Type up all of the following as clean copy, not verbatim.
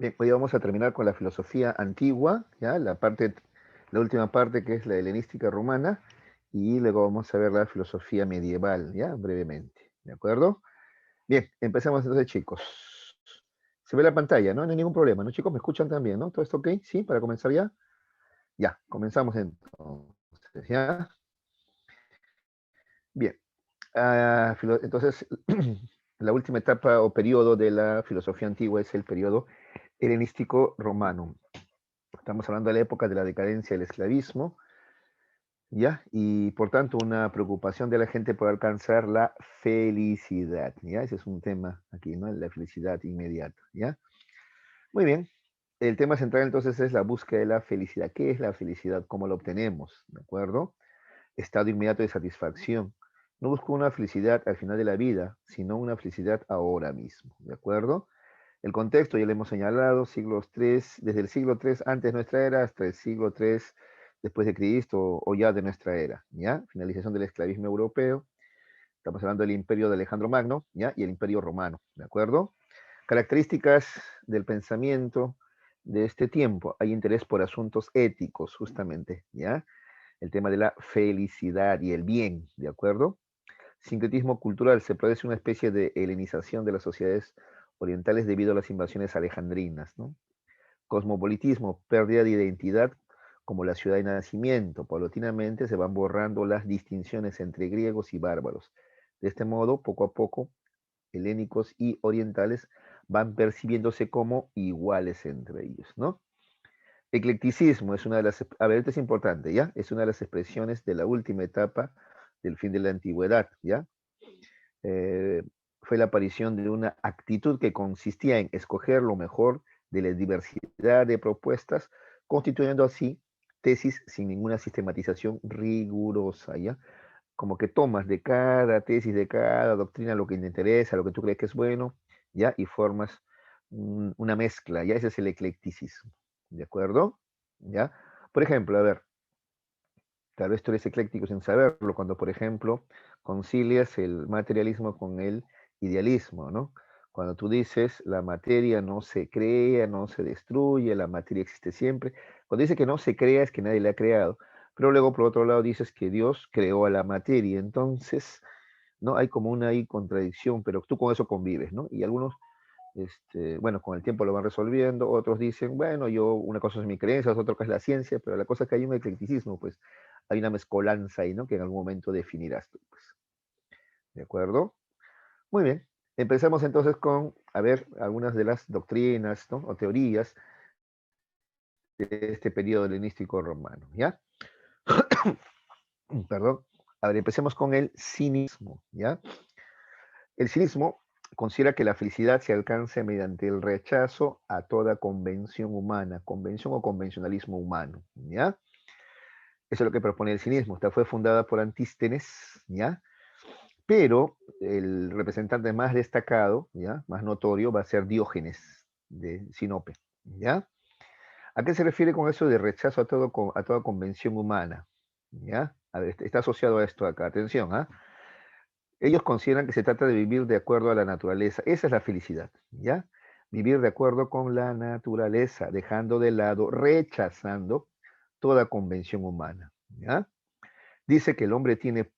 Bien, hoy vamos a terminar con la filosofía antigua, ¿ya? La última parte que es la helenística romana, y luego vamos a ver la filosofía medieval, ¿ya? Brevemente, ¿de acuerdo? Bien, empezamos entonces, chicos. Se ve la pantalla, ¿no? No hay ningún problema, ¿no, chicos? ¿Me escuchan también, no? ¿Todo esto ok? ¿Sí? ¿Para comenzar ya? Ya, comenzamos entonces, ¿ya? Bien. Entonces, la última etapa o periodo de la filosofía antigua es el periodo helenístico romano. Estamos hablando de la época de la decadencia del esclavismo, ¿ya? Y por tanto una preocupación de la gente por alcanzar la felicidad, ¿ya? Ese es un tema aquí, ¿no? La felicidad inmediata, ¿ya? Muy bien. El tema central entonces es la búsqueda de la felicidad. ¿Qué es la felicidad? ¿Cómo la obtenemos? ¿De acuerdo? Estado inmediato de satisfacción. No busco una felicidad al final de la vida, sino una felicidad ahora mismo, ¿de acuerdo? El contexto ya lo hemos señalado, siglos 3, desde el siglo 3 antes de nuestra era hasta el siglo 3 después de Cristo o ya de nuestra era, ¿ya? Finalización del esclavismo europeo, estamos hablando del imperio de Alejandro Magno, ¿ya? Y el imperio romano, ¿de acuerdo? Características del pensamiento de este tiempo, hay interés por asuntos éticos, justamente, ¿ya? El tema de la felicidad y el bien, ¿de acuerdo? Sincretismo cultural, se produce una especie de helenización de las sociedades orientales debido a las invasiones alejandrinas, ¿no? Cosmopolitismo, pérdida de identidad como la ciudad de nacimiento. Paulatinamente se van borrando las distinciones entre griegos y bárbaros. De este modo, poco a poco, helénicos y orientales van percibiéndose como iguales entre ellos, ¿no? Eclecticismo es una de las, a ver, esto es importante, ¿ya? Es una de las expresiones de la última etapa del fin de la antigüedad, ¿ya? eh, fue la aparición de una actitud que consistía en escoger lo mejor de la diversidad de propuestas, constituyendo así tesis sin ninguna sistematización rigurosa, ¿ya? Como que tomas de cada tesis, de cada doctrina lo que te interesa, lo que tú crees que es bueno, ¿ya? Y formas una mezcla, ¿ya? Ese es el eclecticismo, ¿de acuerdo? ¿Ya? Por ejemplo, a ver, tal vez tú eres ecléctico sin saberlo, cuando, por ejemplo, concilias el materialismo con el idealismo, ¿no? Cuando tú dices la materia no se crea, no se destruye, la materia existe siempre. Cuando dice que no se crea es que nadie la ha creado. Pero luego, por otro lado, dices que Dios creó a la materia. Entonces, ¿no? Hay como una ahí contradicción, pero tú con eso convives, ¿no? Y algunos bueno, con el tiempo lo van resolviendo, otros dicen, bueno, yo, una cosa es mi creencia, otra cosa es la ciencia, pero la cosa es que hay un eclecticismo, pues hay una mezcolanza ahí, ¿no? Que en algún momento definirás tú, pues, ¿de acuerdo? Muy bien, empezamos entonces con, a ver, algunas de las doctrinas, ¿no? O teorías de este periodo helenístico romano, ¿ya? Perdón. A ver, empecemos con el cinismo, ¿ya? El cinismo considera que la felicidad se alcanza mediante el rechazo a toda convención humana, convención o convencionalismo humano, ¿ya? Eso es lo que propone el cinismo. Esta fue fundada por Antístenes, ¿ya? Pero el representante más destacado, ¿ya? Más notorio, va a ser Diógenes de Sinope, ¿ya? ¿A qué se refiere con eso de rechazo a toda convención humana? ¿Ya? A ver, está asociado a esto acá. Atención, ¿ah? Ellos consideran que se trata de vivir de acuerdo a la naturaleza. Esa es la felicidad, ¿ya? Vivir de acuerdo con la naturaleza, dejando de lado, rechazando toda convención humana, ¿ya? Dice que el hombre tiene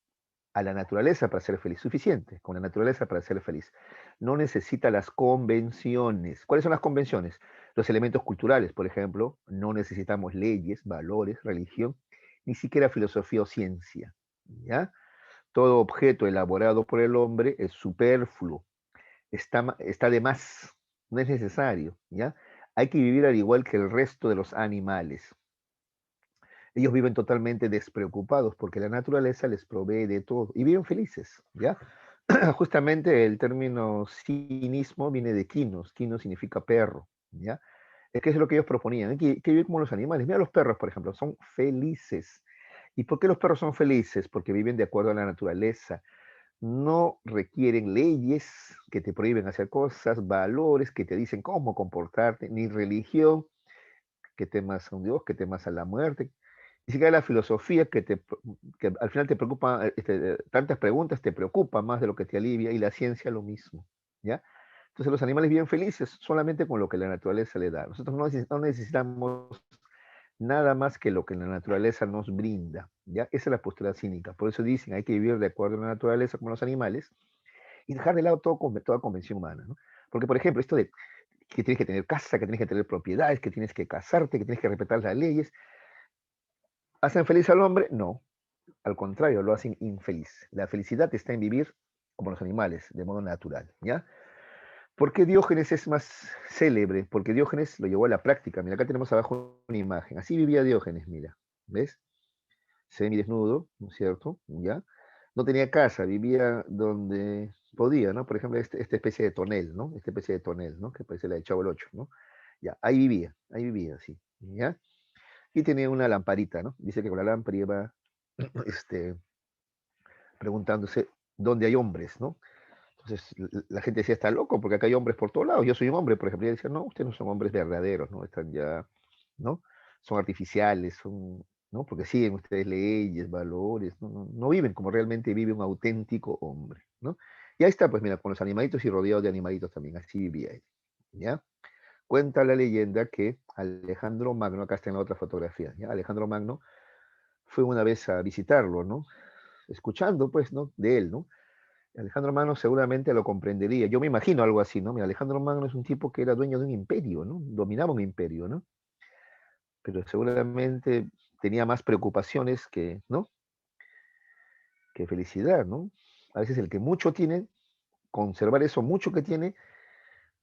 a la naturaleza para ser feliz, suficiente con la naturaleza para ser feliz. No necesita las convenciones. ¿Cuáles son las convenciones? Los elementos culturales, por ejemplo, no necesitamos leyes, valores, religión, ni siquiera filosofía o ciencia, ¿ya? Todo objeto elaborado por el hombre es superfluo, está de más, no es necesario, ¿ya? Hay que vivir al igual que el resto de los animales. Ellos viven totalmente despreocupados porque la naturaleza les provee de todo y viven felices, ¿ya? Justamente el término cinismo viene de quinos, quino significa perro, ¿ya? Es que es lo que ellos proponían, hay que vivir como los animales. Mira los perros, por ejemplo, son felices. ¿Y por qué los perros son felices? Porque viven de acuerdo a la naturaleza, no requieren leyes que te prohíben hacer cosas, valores que te dicen cómo comportarte, ni religión que temas a un Dios, que temas a la muerte, ni siquiera la filosofía que al final te preocupa, tantas preguntas te preocupa más de lo que te alivia, y la ciencia lo mismo, ¿ya? Entonces los animales viven felices solamente con lo que la naturaleza le da. Nosotros no necesitamos nada más que lo que la naturaleza nos brinda, ¿ya? Esa es la postura cínica. Por eso dicen, hay que vivir de acuerdo a la naturaleza como los animales y dejar de lado toda convención humana, ¿no? Porque, por ejemplo, esto de que tienes que tener casa, que tienes que tener propiedades, que tienes que casarte, que tienes que respetar las leyes, ¿hacen feliz al hombre? No, al contrario, lo hacen infeliz. La felicidad está en vivir como los animales, de modo natural, ¿ya? ¿Por qué Diógenes es más célebre? Porque Diógenes lo llevó a la práctica. Mira, acá tenemos abajo una imagen. Así vivía Diógenes, mira. ¿Ves? Semidesnudo, ¿no es cierto? ¿Ya? No tenía casa, vivía donde podía, ¿no? Por ejemplo, esta especie de tonel, ¿no? Esta especie de tonel, ¿no? Que parece la de Chavo el Ocho, ¿no? Ya, ahí vivía, sí, ¿ya? Y tenía una lamparita, ¿no? Dice que con la lámpara iba, este, preguntándose dónde hay hombres, ¿no? Entonces la gente decía, está loco, porque acá hay hombres por todos lados. Yo soy un hombre, por ejemplo, y decía, no, ustedes no son hombres verdaderos, ¿no? Están ya, ¿no? Son artificiales, son, ¿no? Porque siguen ustedes leyes, valores, no viven como realmente vive un auténtico hombre, ¿no? Y ahí está, pues mira, con los animalitos y rodeados de animalitos también, así vivía él, ¿ya? Cuenta la leyenda que Alejandro Magno, acá está en la otra fotografía, ¿ya? Alejandro Magno fue una vez a visitarlo, ¿no? Escuchando, pues, ¿no? De él, ¿no? Alejandro Magno seguramente lo comprendería. Yo me imagino algo así, ¿no? Mira, Alejandro Magno es un tipo que era dueño de un imperio, ¿no? Dominaba un imperio, ¿no? Pero seguramente tenía más preocupaciones que, ¿no? Que felicidad, ¿no? A veces el que mucho tiene, conservar eso mucho que tiene,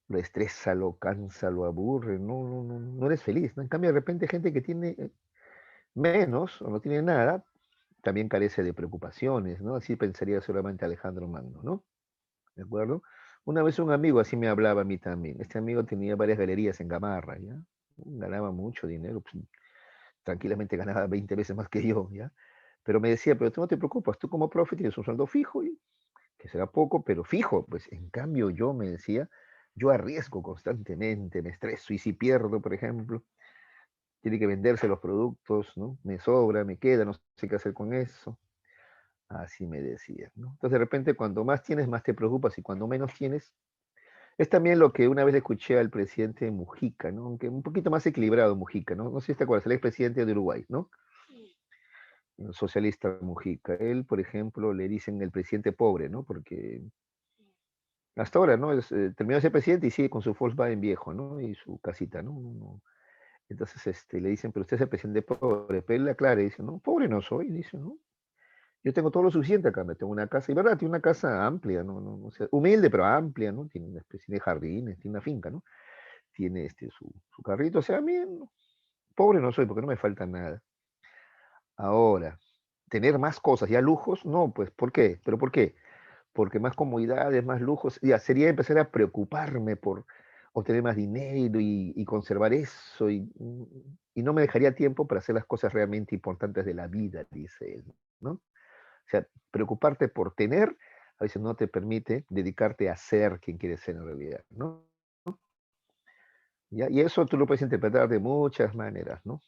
lo estresa, lo cansa, lo aburre, no eres feliz, ¿no? En cambio, de repente gente que tiene menos o no tiene nada, también carece de preocupaciones, ¿no? Así pensaría seguramente Alejandro Magno, ¿no? ¿De acuerdo? Una vez un amigo así me hablaba a mí también. Este amigo tenía varias galerías en Gamarra, ¿ya? Ganaba mucho dinero, pues, tranquilamente ganaba 20 veces más que yo, ¿ya? Pero me decía, pero tú no te preocupas, tú como profe tienes un sueldo fijo, y que será poco, pero fijo. Pues en cambio yo, me decía, yo arriesgo constantemente, me estreso, y si pierdo, por ejemplo, tiene que venderse los productos, ¿no? Me sobra, me queda, no sé qué hacer con eso. Así me decía, ¿no? Entonces de repente cuando más tienes, más te preocupas, y cuando menos tienes, es también lo que una vez le escuché al presidente Mujica, ¿no? Aunque un poquito más equilibrado Mujica, ¿no? No sé si te acuerdas, el expresidente de Uruguay, ¿no? El socialista Mujica. Él, por ejemplo, le dicen el presidente pobre, ¿no? Porque hasta ahora, ¿no? Terminó de ser presidente y sigue con su Volkswagen viejo, ¿no? Y su casita, ¿no? Entonces, le dicen, pero usted es el presidente pobre. Pero él le aclara y dice, no, pobre no soy, dice, ¿no? Yo tengo todo lo suficiente acá, me tengo una casa, y verdad, tiene una casa amplia, ¿no? O sea, humilde, pero amplia, ¿no? Tiene una especie de jardines, tiene una finca, ¿no? Tiene su carrito, o sea, a mí pobre no soy porque no me falta nada. Ahora, tener más cosas, ya lujos, no, pues, ¿por qué? ¿Pero por qué? Porque más comodidades, más lujos, ya sería empezar a preocuparme por obtener más dinero y conservar eso, y no me dejaría tiempo para hacer las cosas realmente importantes de la vida, dice él, ¿no? O sea, preocuparte por tener a veces no te permite dedicarte a ser quien quieres ser en realidad, ¿no? ¿Ya? Y eso tú lo puedes interpretar de muchas maneras, ¿no?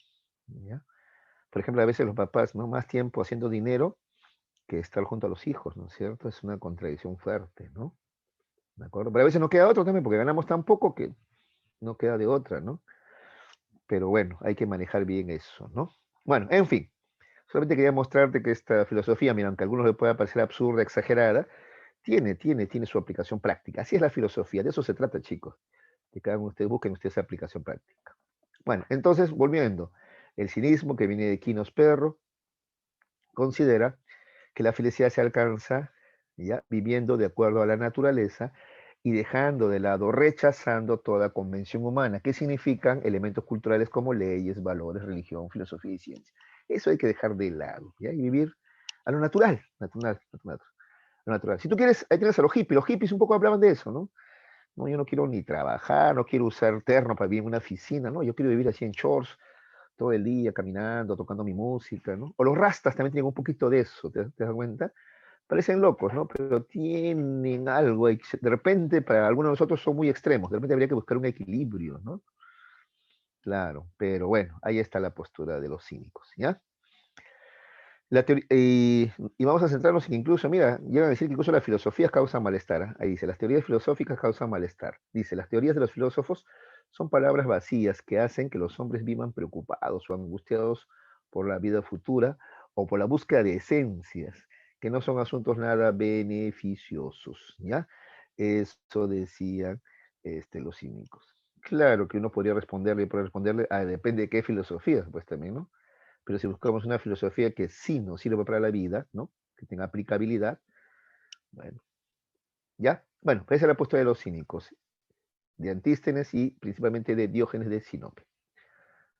¿Ya? Por ejemplo, a veces los papás, ¿no? Más tiempo haciendo dinero que estar junto a los hijos, ¿no es cierto? Es una contradicción fuerte, ¿no? ¿De acuerdo? Pero a veces no queda otro también, porque ganamos tan poco que no queda de otra, ¿no? Pero bueno, hay que manejar bien eso, ¿no? Bueno, en fin, solamente quería mostrarte que esta filosofía, mira, aunque a algunos le pueda parecer absurda, exagerada, tiene su aplicación práctica. Así es la filosofía, de eso se trata, chicos. Que cada uno de ustedes busquen ustedes esa aplicación práctica. Bueno, entonces, volviendo, el cinismo que viene de Quinos Perro considera que la felicidad se alcanza ya viviendo de acuerdo a la naturaleza y dejando de lado, rechazando toda convención humana, que significan elementos culturales como leyes, valores, religión, filosofía y ciencia. Eso hay que dejar de lado, ¿ya? Y vivir a lo natural, lo natural. Si tú quieres, ahí tienes a los hippies un poco hablaban de eso, ¿no? No, yo no quiero ni trabajar, no quiero usar terno para vivir en una oficina, no, yo quiero vivir así en shorts todo el día, caminando, tocando mi música, ¿no? O los rastas también tienen un poquito de eso, ¿te das cuenta? Parecen locos, ¿no? Pero tienen algo, de repente para algunos de nosotros son muy extremos, de repente habría que buscar un equilibrio, ¿no? Claro, pero bueno, ahí está la postura de los cínicos, ¿ya? Y vamos a centrarnos en que incluso, mira, llegan a decir que incluso las filosofías causan malestar. ¿Ah? Ahí dice, las teorías filosóficas causan malestar. Dice, las teorías de los filósofos son palabras vacías que hacen que los hombres vivan preocupados o angustiados por la vida futura o por la búsqueda de esencias, que no son asuntos nada beneficiosos, ¿ya? Eso decían los cínicos. Claro que uno podría responderle, depende de qué filosofía, pues también, ¿no? Pero si buscamos una filosofía que sí nos sirva para la vida, ¿no? Que tenga aplicabilidad, bueno, ¿ya? Bueno, esa es la postura de los cínicos, de Antístenes y principalmente de Diógenes de Sinope.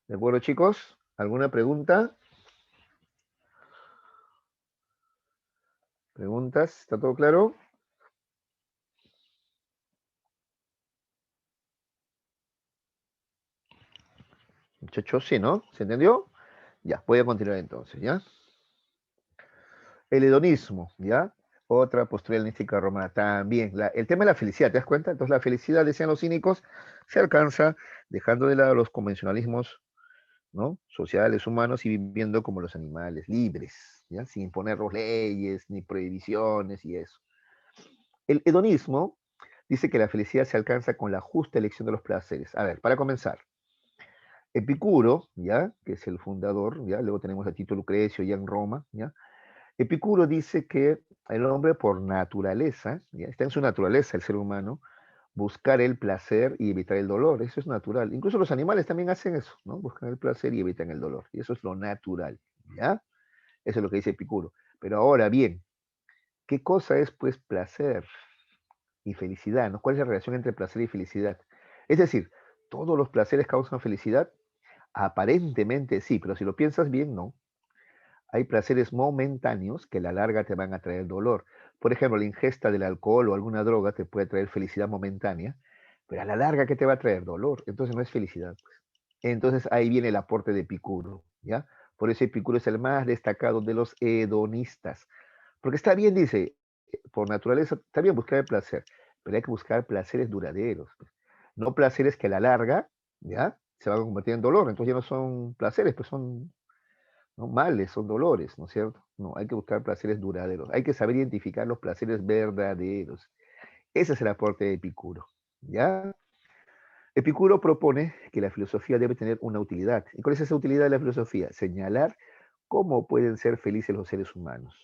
¿De acuerdo, chicos? ¿Alguna pregunta? ¿Preguntas? ¿Está todo claro? Muchachos, sí, ¿no? ¿Se entendió? Ya, voy a continuar entonces, ¿ya? El hedonismo, ¿ya? Otra postura helenística romana. También, el tema de la felicidad, ¿te das cuenta? Entonces, la felicidad, decían los cínicos, se alcanza dejando de lado los convencionalismos, ¿no? Sociales, humanos, y viviendo como los animales, libres, ¿ya? Sin imponernos leyes ni prohibiciones y eso. El hedonismo dice que la felicidad se alcanza con la justa elección de los placeres. A ver, para comenzar, Epicuro, ¿ya? Que es el fundador, ¿ya? Luego tenemos a Tito Lucrecio ya en Roma, ¿ya? Epicuro dice que el hombre por naturaleza, ¿ya? Está en su naturaleza el ser humano, buscar el placer y evitar el dolor, eso es natural. Incluso los animales también hacen eso, ¿no? Buscan el placer y evitan el dolor, y eso es lo natural, ¿ya? Eso es lo que dice Epicuro. Pero ahora bien, ¿qué cosa es pues placer y felicidad? ¿No? ¿Cuál es la relación entre placer y felicidad? Es decir, ¿todos los placeres causan felicidad? Aparentemente sí, pero si lo piensas bien, no. Hay placeres momentáneos que a la larga te van a traer dolor. Por ejemplo, la ingesta del alcohol o alguna droga te puede traer felicidad momentánea, pero a la larga, ¿qué te va a traer? Dolor. Entonces no es felicidad, pues. Entonces ahí viene el aporte de Epicuro, ¿ya? Por eso Epicuro es el más destacado de los hedonistas. Porque está bien, dice, por naturaleza, está bien buscar el placer, pero hay que buscar placeres duraderos, pues. No placeres que a la larga, ¿ya? Se van a convertir en dolor. Entonces ya no son placeres, pues son, ¿no? Males, son dolores, ¿no es cierto? No, hay que buscar placeres duraderos. Hay que saber identificar los placeres verdaderos. Ese es el aporte de Epicuro, ¿ya? Epicuro propone que la filosofía debe tener una utilidad. ¿Y cuál es esa utilidad de la filosofía? Señalar cómo pueden ser felices los seres humanos.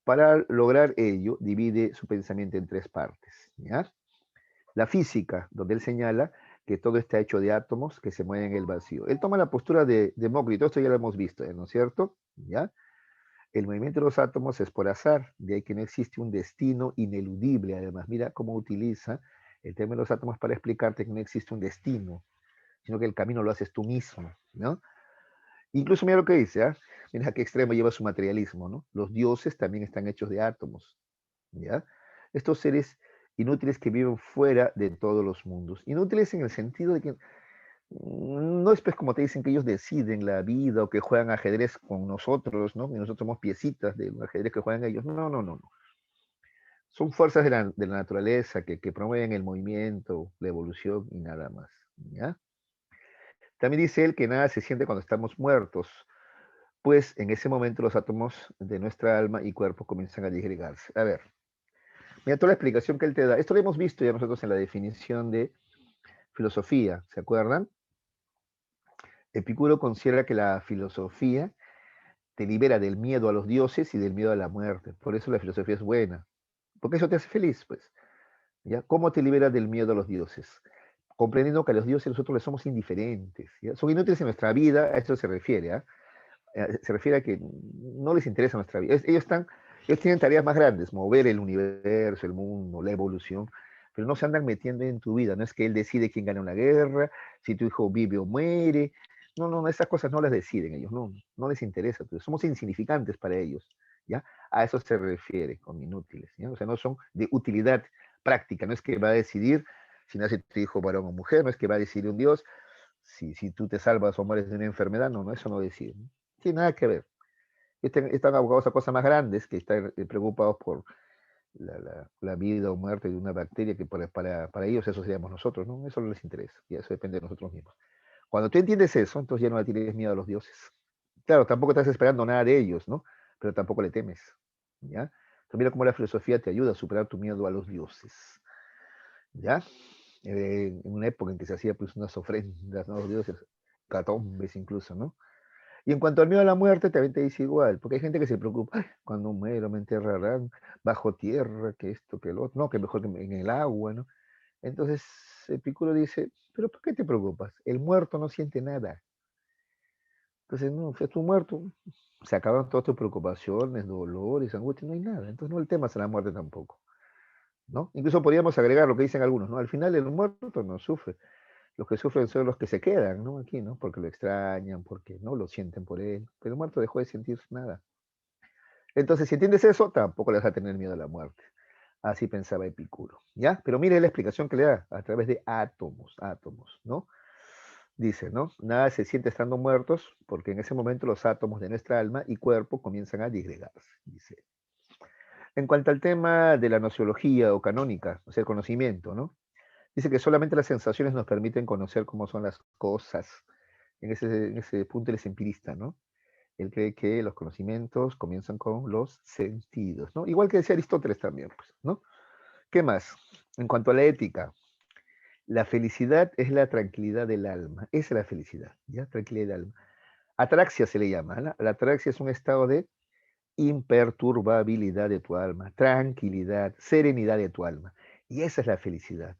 Para lograr ello, divide su pensamiento en tres partes, ¿ya? La física, donde él señala que todo está hecho de átomos que se mueven en el vacío. Él toma la postura de Demócrito, esto ya lo hemos visto, ¿no es cierto? ¿Ya? El movimiento de los átomos es por azar, de ahí que no existe un destino ineludible. Además, mira cómo utiliza el tema de los átomos para explicarte que no existe un destino, sino que el camino lo haces tú mismo, ¿no? Incluso mira lo que dice, ¿ah? Mira a qué extremo lleva su materialismo, ¿no? Los dioses también están hechos de átomos, ¿ya? Estos seres inútiles que viven fuera de todos los mundos. Inútiles en el sentido de que no es pues como te dicen que ellos deciden la vida o que juegan ajedrez con nosotros, ¿no? Y nosotros somos piecitas de un ajedrez que juegan ellos. No, no, no, no. Son fuerzas de la naturaleza que promueven el movimiento, la evolución y nada más, ¿ya? También dice él que nada se siente cuando estamos muertos, pues en ese momento los átomos de nuestra alma y cuerpo comienzan a disgregarse. A ver, mira toda la explicación que él te da. Esto lo hemos visto ya nosotros en la definición de filosofía, ¿se acuerdan? Epicuro considera que la filosofía te libera del miedo a los dioses y del miedo a la muerte. Por eso la filosofía es buena, porque eso te hace feliz, pues. ¿Ya? ¿Cómo te libera del miedo a los dioses? Comprendiendo que a los dioses nosotros les somos indiferentes, ¿ya? Son inútiles en nuestra vida, a eso se refiere, ¿ah? Se refiere a que no les interesa nuestra vida. Ellos tienen tareas más grandes, mover el universo, el mundo, la evolución, pero no se andan metiendo en tu vida. No es que él decide quién gana una guerra, si tu hijo vive o muere. No, no, esas cosas no las deciden ellos, no, no les interesa. Pues somos insignificantes para ellos, ¿ya? A eso se refiere con inútiles, ¿ya? O sea, no son de utilidad práctica, no es que va a decidir si nace tu hijo varón o mujer, no es que va a decidir un Dios si tú te salvas o mueres de una enfermedad, no, no, eso no decide, ¿no? Tiene nada que ver. Están abocados a cosas más grandes que están preocupados por la vida o muerte de una bacteria que para ellos eso seríamos nosotros, ¿no? Eso no les interesa y eso depende de nosotros mismos. Cuando tú entiendes eso, entonces ya no le tienes miedo a los dioses. Claro, tampoco estás esperando nada de ellos, ¿no? pero tampoco le temes, ¿ya? Entonces mira cómo la filosofía te ayuda a superar tu miedo a los dioses, ¿ya? En una época en que se hacía pues unas ofrendas, ¿no? A los dioses, catombes incluso, ¿no? Y en cuanto al miedo a la muerte, también te dice igual, porque hay gente que se preocupa, "Ay, cuando muero me enterrarán bajo tierra, que esto, que lo otro, no, que mejor que en el agua, ¿no?" Entonces Epicuro dice, pero ¿por qué te preocupas? El muerto no siente nada. Entonces, no, fue tu muerto, se acaban todas tus preocupaciones, dolores, angustias, no hay nada. Entonces no el tema es la muerte tampoco, ¿no? Incluso podríamos agregar lo que dicen algunos, ¿no? Al final el muerto no sufre. Los que sufren son los que se quedan, ¿no? Aquí, ¿no? Porque lo extrañan, porque no lo sienten por él. Pero el muerto dejó de sentir nada. Entonces, si entiendes eso, tampoco le vas a tener miedo a la muerte. Así pensaba Epicuro, ¿ya? Pero mire la explicación que le da a través de átomos, ¿no? Dice, ¿no? Nada se siente estando muertos, porque en ese momento los átomos de nuestra alma y cuerpo comienzan a disgregarse, dice. En cuanto al tema de la nociología o canónica, o sea, el conocimiento, ¿no? Dice que solamente las sensaciones nos permiten conocer cómo son las cosas. En ese punto él es empirista, ¿no? Él cree que los conocimientos comienzan con los sentidos, ¿no? Igual que decía Aristóteles también, pues, ¿no? ¿Qué más? En cuanto a la ética, la felicidad es la tranquilidad del alma. Esa es la felicidad, ¿ya? Tranquilidad del alma. Atraxia se le llama, ¿no? La atraxia es un estado de imperturbabilidad de tu alma, tranquilidad, serenidad de tu alma. Y esa es la felicidad.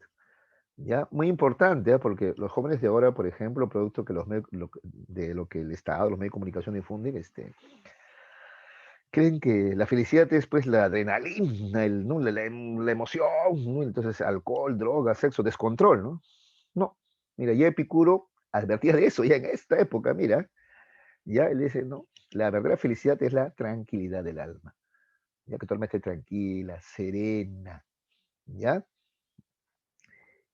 ¿Ya? Muy importante, ¿eh? Porque los jóvenes de ahora, por ejemplo, producto que de lo que el Estado, los medios de comunicación difunden, creen que la felicidad es pues la adrenalina, ¿no? la emoción, ¿no? Entonces alcohol, droga, sexo, descontrol, ¿no? No, mira, ya Epicuro advertía de eso ya en esta época, mira, ya él dice, no, la verdadera felicidad es la tranquilidad del alma, ya que tu alma esté tranquila, serena, ¿ya?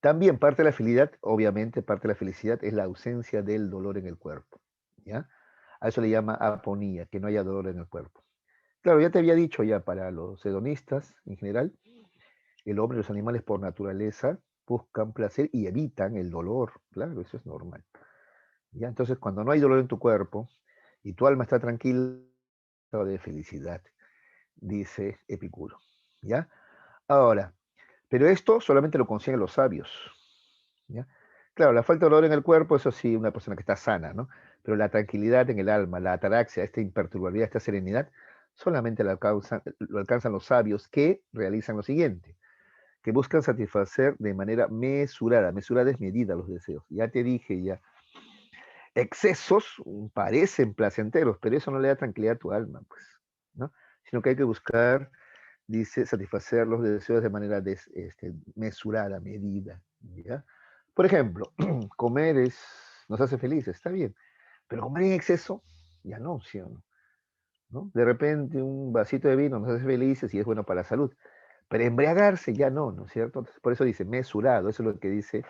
También parte de la felicidad, obviamente, parte de la felicidad es la ausencia del dolor en el cuerpo, ¿ya? A eso le llama aponía, que no haya dolor en el cuerpo. Claro, ya te había dicho ya, para los hedonistas en general, el hombre y los animales por naturaleza buscan placer y evitan el dolor, claro, eso es normal, ¿ya? Entonces, cuando no hay dolor en tu cuerpo y tu alma está tranquila, estado de felicidad, dice Epicuro, ¿ya? Ahora, pero esto solamente lo consiguen los sabios, ¿ya? Claro, la falta de dolor en el cuerpo, eso sí, una persona que está sana, ¿no? Pero la tranquilidad en el alma, la ataraxia, esta imperturbabilidad, esta serenidad, solamente lo alcanzan los sabios que realizan lo siguiente, que buscan satisfacer de manera mesurada. Mesurada es medida los deseos. Ya te dije, ya. Excesos parecen placenteros, pero eso no le da tranquilidad a tu alma, pues, ¿no? Sino que hay que buscar, dice, satisfacer los deseos de manera mesurada, medida, ¿ya? Por ejemplo, comer nos hace felices, está bien, pero comer en exceso, ya no, ¿sí o no? ¿No? De repente un vasito de vino nos hace felices y es bueno para la salud, pero embriagarse ya no, ¿no es cierto? Entonces, por eso dice mesurado, eso es lo que dice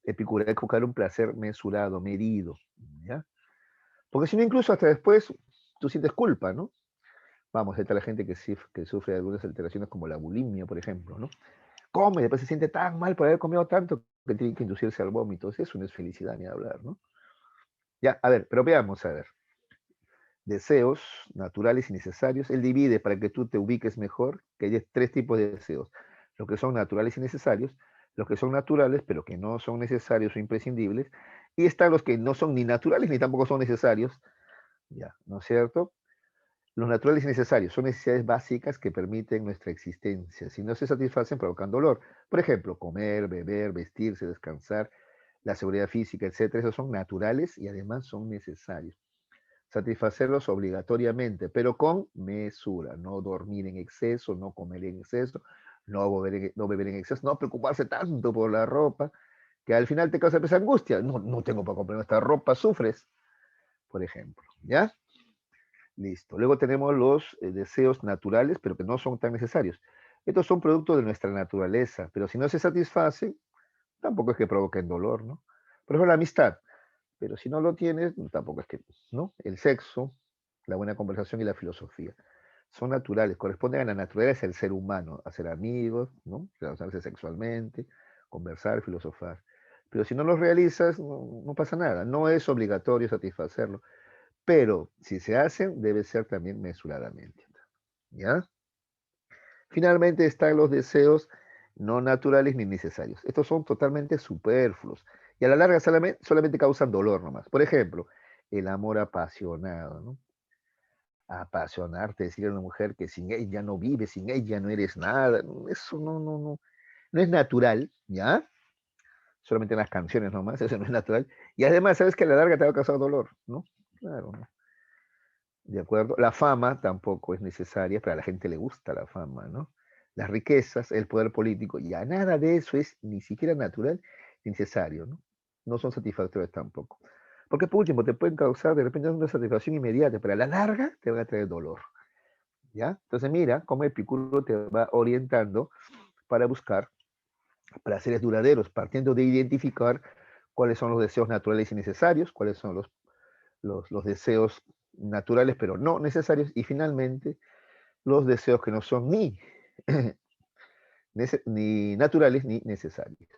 Epicuro, hay que buscar un placer mesurado, medido, ¿ya? Porque si no, incluso hasta después tú sientes culpa, ¿no? Vamos, está la gente que sufre de algunas alteraciones como la bulimia, por ejemplo, ¿no? Come, después se siente tan mal por haber comido tanto que tiene que inducirse al vómito. Eso no es felicidad ni hablar, ¿no? Ya, a ver, pero veamos, a ver. Deseos naturales y necesarios. Él divide para que tú te ubiques mejor, que hay tres tipos de deseos. Los que son naturales y necesarios, los que son naturales, pero que no son necesarios o imprescindibles, y están los que no son ni naturales ni tampoco son necesarios, ya, ¿no es cierto? Los naturales y necesarios son necesidades básicas que permiten nuestra existencia. Si no se satisfacen, provocan dolor. Por ejemplo, comer, beber, vestirse, descansar, la seguridad física, etcétera. Esos son naturales y además son necesarios. Satisfacerlos obligatoriamente, pero con mesura. No dormir en exceso, no comer en exceso, no beber en exceso, no preocuparse tanto por la ropa, que al final te causa esa angustia. No, no tengo para comprar esta ropa, sufres, por ejemplo. ¿Ya? Listo. Luego tenemos los deseos naturales, pero que no son tan necesarios. Estos son productos de nuestra naturaleza, pero si no se satisfacen, tampoco es que provoquen dolor, ¿no? Por ejemplo, la amistad, pero si no lo tienes, tampoco es que, ¿no? El sexo, la buena conversación y la filosofía son naturales, corresponden a la naturaleza del ser humano, hacer amigos, ¿no? Relacionarse sexualmente, conversar, filosofar. Pero si no los realizas, no pasa nada, no es obligatorio satisfacerlo. pero si se hacen, debe ser también mesuradamente, ¿ya? Finalmente están los deseos no naturales ni necesarios. Estos son totalmente superfluos y a la larga solamente causan dolor nomás. Por ejemplo, el amor apasionado, ¿no? Apasionarte, decirle a una mujer que sin ella no vives, sin ella no eres nada. Eso no es natural, ¿ya? Solamente en las canciones nomás, eso no es natural. Y además, sabes que a la larga te va a causar dolor, ¿no? Claro, ¿no? ¿De acuerdo? La fama tampoco es necesaria, pero a la gente le gusta la fama, ¿no? Las riquezas, el poder político, ya nada de eso es ni siquiera natural ni necesario, ¿no? No son satisfactorios tampoco. Porque por último te pueden causar de repente una satisfacción inmediata, pero a la larga te van a traer dolor, ¿ya? Entonces mira cómo Epicuro te va orientando para buscar placeres duraderos, partiendo de identificar cuáles son los deseos naturales y necesarios, cuáles son los deseos naturales pero no necesarios, y finalmente los deseos que no son ni, ni naturales ni necesarios.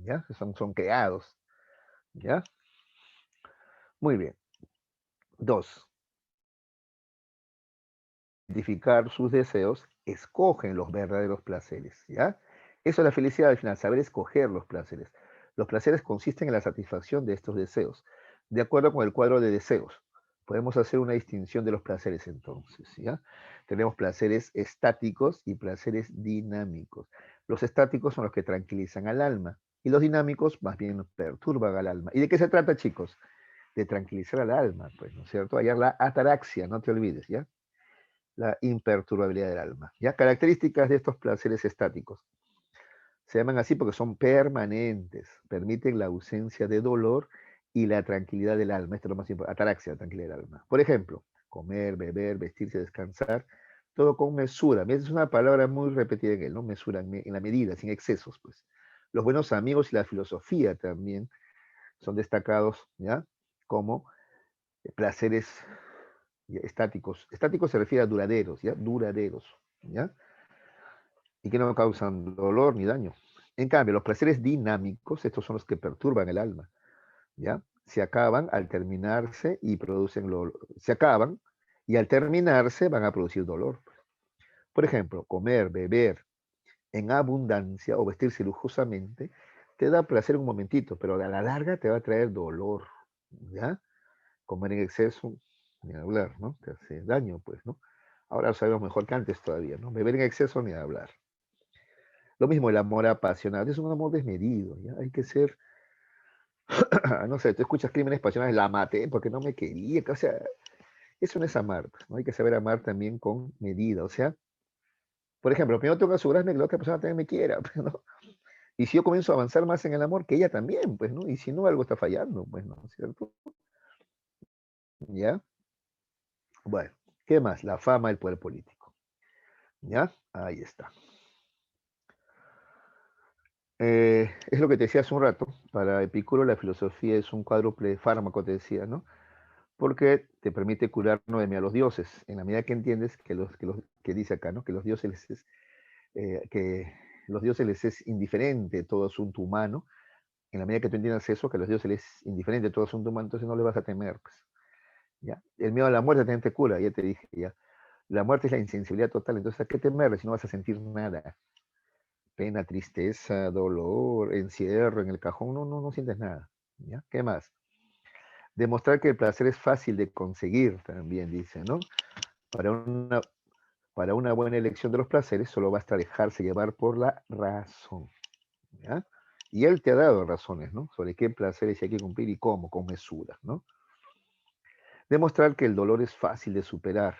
¿Ya? Son creados. ¿Ya? Muy bien. Dos, identificar sus deseos, escogen los verdaderos placeres. ¿Ya? Eso es la felicidad al final, saber escoger los placeres. Los placeres consisten en la satisfacción de estos deseos. De acuerdo con el cuadro de deseos, podemos hacer una distinción de los placeres entonces. ¿Ya? Tenemos placeres estáticos y placeres dinámicos. Los estáticos son los que tranquilizan al alma y los dinámicos más bien perturban al alma. ¿Y de qué se trata, chicos? De tranquilizar al alma, pues, ¿no es cierto? Hallar la ataraxia, no te olvides, ¿ya? La imperturbabilidad del alma. ¿Ya? Características de estos placeres estáticos. Se llaman así porque son permanentes, permiten la ausencia de dolor y la tranquilidad del alma. Esto es lo más importante, ataraxia, la tranquilidad del alma. Por ejemplo, comer, beber, vestirse, descansar, todo con mesura. Es una palabra muy repetida en él, ¿no? Mesura, en la medida, sin excesos, pues. Los buenos amigos y la filosofía también son destacados, ¿ya? Como placeres estáticos. Estáticos se refiere a duraderos, ¿ya? Duraderos, ¿ya? Y que no causan dolor ni daño. En cambio, los placeres dinámicos, estos son los que perturban el alma, ¿ya? Se acaban al terminarse y producen se acaban y al terminarse van a producir dolor. Por ejemplo, comer, beber en abundancia o vestirse lujosamente te da placer un momentito, pero a la larga te va a traer dolor, ¿ya? Comer en exceso, ni hablar, ¿no? Te hace daño, pues, ¿no? Ahora lo sabemos mejor que antes todavía, ¿no? Beber en exceso ni hablar. Lo mismo el amor apasionado, es un amor desmedido, ¿ya? Hay que ser, no sé, tú escuchas crímenes pasionales, la maté porque no me quería, o sea, eso no es amar, pues, ¿no? Hay que saber amar también con medida, o sea, por ejemplo, primero tengo que asegurarme que la otra persona también me quiera, pues, ¿no? Y si yo comienzo a avanzar más en el amor, que ella también, pues, ¿no? Y si no, algo está fallando, pues, ¿no? ¿Cierto? ¿Ya? Bueno, ¿qué más? La fama, el poder político. ¿Ya? Ahí está. Es lo que te decía hace un rato. Para Epicuro la filosofía es un cuádruple fármaco, te decía, ¿no? Porque te permite curar a los dioses, en la medida que entiendes que dice acá, ¿no? Que que los dioses les es indiferente todo asunto humano. En la medida que tú entiendas eso, que a los dioses les es indiferente todo asunto humano, entonces no les vas a temer, pues. ¿Ya? El miedo a la muerte también te cura, ya te dije, ya. La muerte es la insensibilidad total, entonces ¿a qué temerle si no vas a sentir nada? Pena, tristeza, dolor, encierro en el cajón, no sientes nada. ¿Ya? ¿Qué más? Demostrar que el placer es fácil de conseguir, también dice, ¿no? Para una, para una buena elección de los placeres solo basta dejarse llevar por la razón. ¿Ya? Y él te ha dado razones, ¿no? Sobre qué placeres hay que cumplir y cómo, con mesura, ¿no? Demostrar que el dolor es fácil de superar.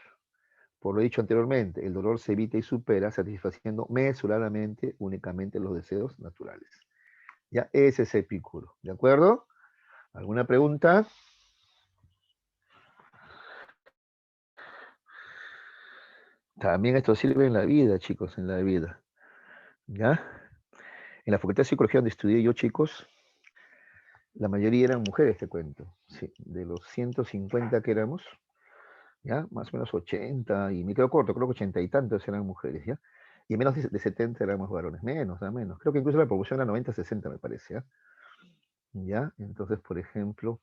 Por lo dicho anteriormente, el dolor se evita y supera satisfaciendo mesuradamente únicamente los deseos naturales. Ya, ese es Epicuro, ¿de acuerdo? ¿Alguna pregunta? También esto sirve en la vida, chicos, en la vida. ¿Ya? En la Facultad de Psicología donde estudié yo, chicos, la mayoría eran mujeres, te cuento. Sí, de los 150 que éramos, ¿ya? Más o menos 80, y me quedo corto, creo que 80 y tantos eran mujeres, ¿ya? Y menos de 70 éramos varones, menos, a menos. Creo que incluso la proporción era 90-60, me parece, ¿ya? ¿Ya? Entonces, por ejemplo,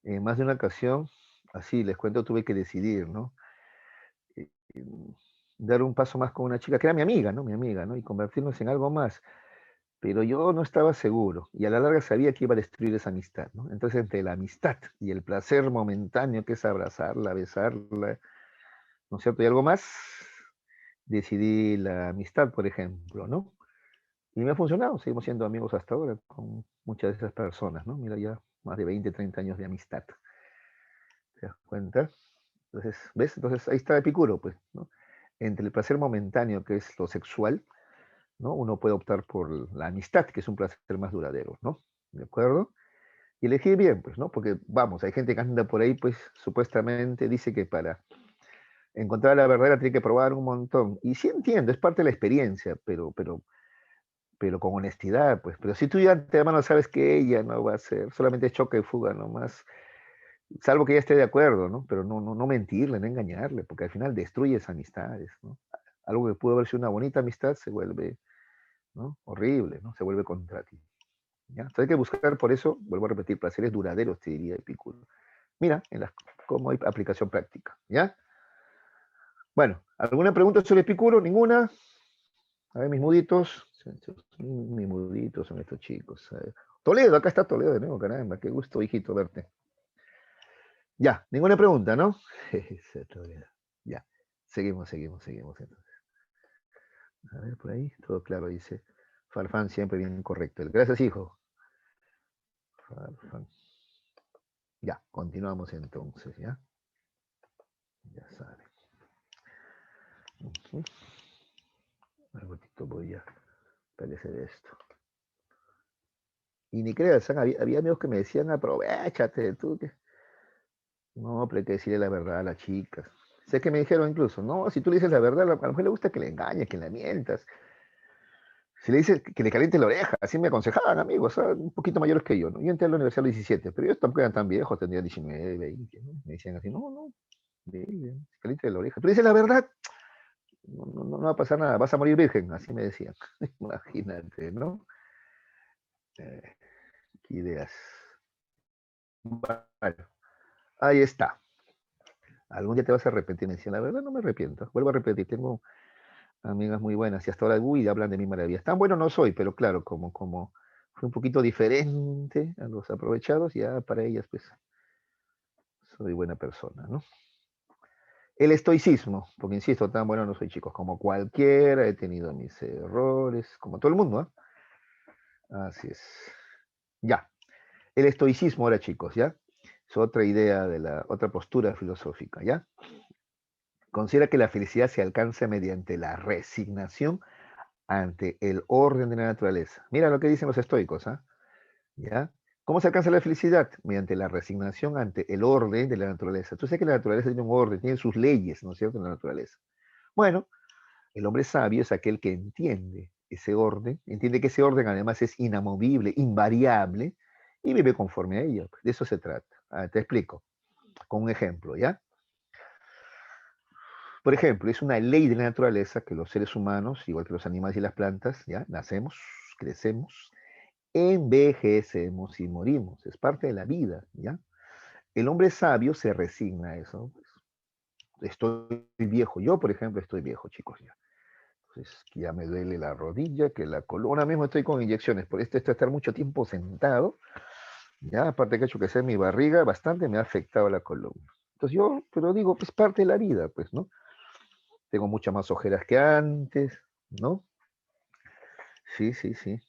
En más de una ocasión, así les cuento, tuve que decidir, ¿no? Eh, eh, Dar un paso más con una chica que era mi amiga, ¿no? Mi amiga, ¿no? Y convertirnos en algo más. Pero yo no estaba seguro y a la larga sabía que iba a destruir esa amistad, ¿no? Entonces, entre la amistad y el placer momentáneo que es abrazarla, besarla, ¿no es cierto? Y algo más, decidí la amistad, por ejemplo, ¿no? Y me ha funcionado, seguimos siendo amigos hasta ahora con muchas de esas personas, ¿no? Mira, ya más de 20, 30 años de amistad, ¿te das cuenta? Entonces, ¿ves? Entonces ahí está Epicuro, pues, ¿no? Entre el placer momentáneo, que es lo sexual, ¿no? Uno puede optar por la amistad, que es un placer más duradero, ¿no? ¿De acuerdo? Y elegir bien, pues, ¿no? Porque, vamos, hay gente que anda por ahí, pues, supuestamente dice que para encontrar la verdadera tiene que probar un montón. Y sí entiendo, es parte de la experiencia, pero con honestidad, pues. Pero si tú ya de antemano sabes que ella no va a ser, solamente choque y fuga nomás, salvo que ella esté de acuerdo, ¿no? Pero no mentirle, no engañarle, porque al final destruyes amistades, ¿no? Algo que pudo haber sido una bonita amistad se vuelve, ¿no? Horrible, ¿no? Se vuelve contra ti. ¿Ya? Entonces hay que buscar por eso, vuelvo a repetir, placeres duraderos, te diría Epicuro. Mira, cómo hay aplicación práctica, ¿ya? Bueno, ¿alguna pregunta sobre Epicuro? ¿Ninguna? A ver, mis muditos. Mis muditos son estos chicos. A ver. Toledo, acá está Toledo de nuevo, caramba, qué gusto, hijito, verte. Ya, ninguna pregunta, ¿no? Toledo. Ya, seguimos entonces. A ver, por ahí, todo claro, dice. Farfán siempre bien correcto. Gracias, hijo. Farfán. Ya, continuamos entonces, ¿ya? Ya saben. Uh-huh. Un ratito voy a aparecer esto. Y ni creas, había amigos que me decían, aprovechate, tú que... No, pero hay que decirle la verdad a las chicas. Sé que me dijeron incluso, no, si tú le dices la verdad, a la mujer le gusta que le engañes, que le mientas. Si le dices que le caliente la oreja, así me aconsejaban amigos, un poquito mayores que yo, ¿no? Yo entré a la universidad a los 17, pero ellos tampoco eran tan viejos, tendrían 19, 20, ¿no? Me decían así, no, dile, caliente la oreja. Tú le dices la verdad, no va a pasar nada, vas a morir virgen, así me decían. Imagínate, ¿no? Eh, Qué ideas. Bueno, ahí está. Algún día te vas a arrepentir, me decían, la verdad no me arrepiento. Vuelvo a repetir, tengo amigas muy buenas y hasta ahora, uy, hablan de mi maravilla. Tan bueno no soy, pero claro, como fue un poquito diferente a los aprovechados, ya para ellas, pues, soy buena persona, ¿no? El estoicismo, porque insisto, tan bueno no soy, chicos, como cualquiera, he tenido mis errores, como todo el mundo, ¿eh? Así es. Ya, el estoicismo ahora, chicos, ¿ya? Es otra idea de la otra postura filosófica, ¿ya? Considera que la felicidad se alcanza mediante la resignación ante el orden de la naturaleza. Mira lo que dicen los estoicos, ¿ah? ¿Ya? ¿Cómo se alcanza la felicidad? Mediante la resignación ante el orden de la naturaleza. Tú sabes que la naturaleza tiene un orden, tiene sus leyes, ¿no es cierto? En la naturaleza. Bueno, el hombre sabio es aquel que entiende ese orden, entiende que ese orden además es inamovible, invariable, y vive conforme a ello. De eso se trata. Te explico con un ejemplo, ¿ya? Por ejemplo, es una ley de la naturaleza que los seres humanos, igual que los animales y las plantas, ¿ya? Nacemos, crecemos, envejecemos y morimos. Es parte de la vida, ¿ya? El hombre sabio se resigna a eso. Estoy viejo. Yo, por ejemplo, estoy viejo, chicos, ya. Entonces, ya me duele la rodilla, que la columna. Ahora mismo estoy con inyecciones. Por esto de estar mucho tiempo sentado, ya, aparte que ha hecho que sea mi barriga, bastante me ha afectado la columna. Entonces yo, pero digo, pues parte de la vida, pues, ¿no? Tengo muchas más ojeras que antes, ¿no? Sí.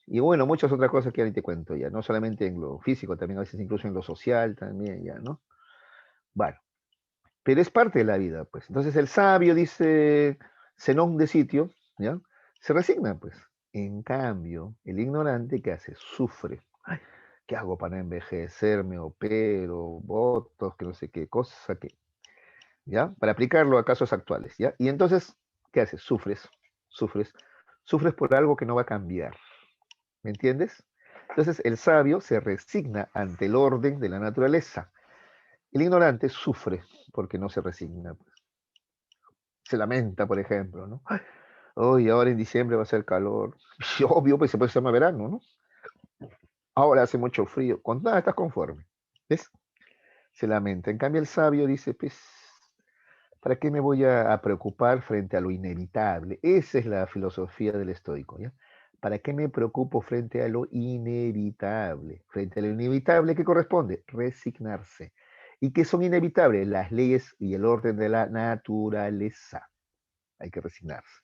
Y bueno, muchas otras cosas que ya ni te cuento ya, no solamente en lo físico, también a veces incluso en lo social también ya, ¿no? Bueno, pero es parte de la vida, pues. Entonces el sabio dice, Zenón de Sitio, ¿ya? Se resigna, pues. En cambio, el ignorante, ¿qué hace? Sufre. Ay, ¿qué hago para envejecer? Me opero, votos, que no sé qué cosa, que, ¿ya? Para aplicarlo a casos actuales, ¿ya? Y entonces, ¿qué haces? Sufres, sufres por algo que no va a cambiar, ¿me entiendes? Entonces el sabio se resigna ante el orden de la naturaleza. El ignorante sufre porque no se resigna. Se lamenta, por ejemplo, ¿no? Hoy, ahora en diciembre va a ser calor. Y obvio, pues se puede llamar verano, ¿no? Ahora hace mucho frío. Con nada estás conforme. ¿Ves? se lamenta. En cambio, el sabio dice, pues, ¿para qué me voy a preocupar frente a lo inevitable? Esa es la filosofía del estoico, ¿ya? ¿Para qué me preocupo frente a lo inevitable? Frente a lo inevitable, ¿qué corresponde? Resignarse. ¿Y qué son inevitables? Las leyes y el orden de la naturaleza. Hay que resignarse,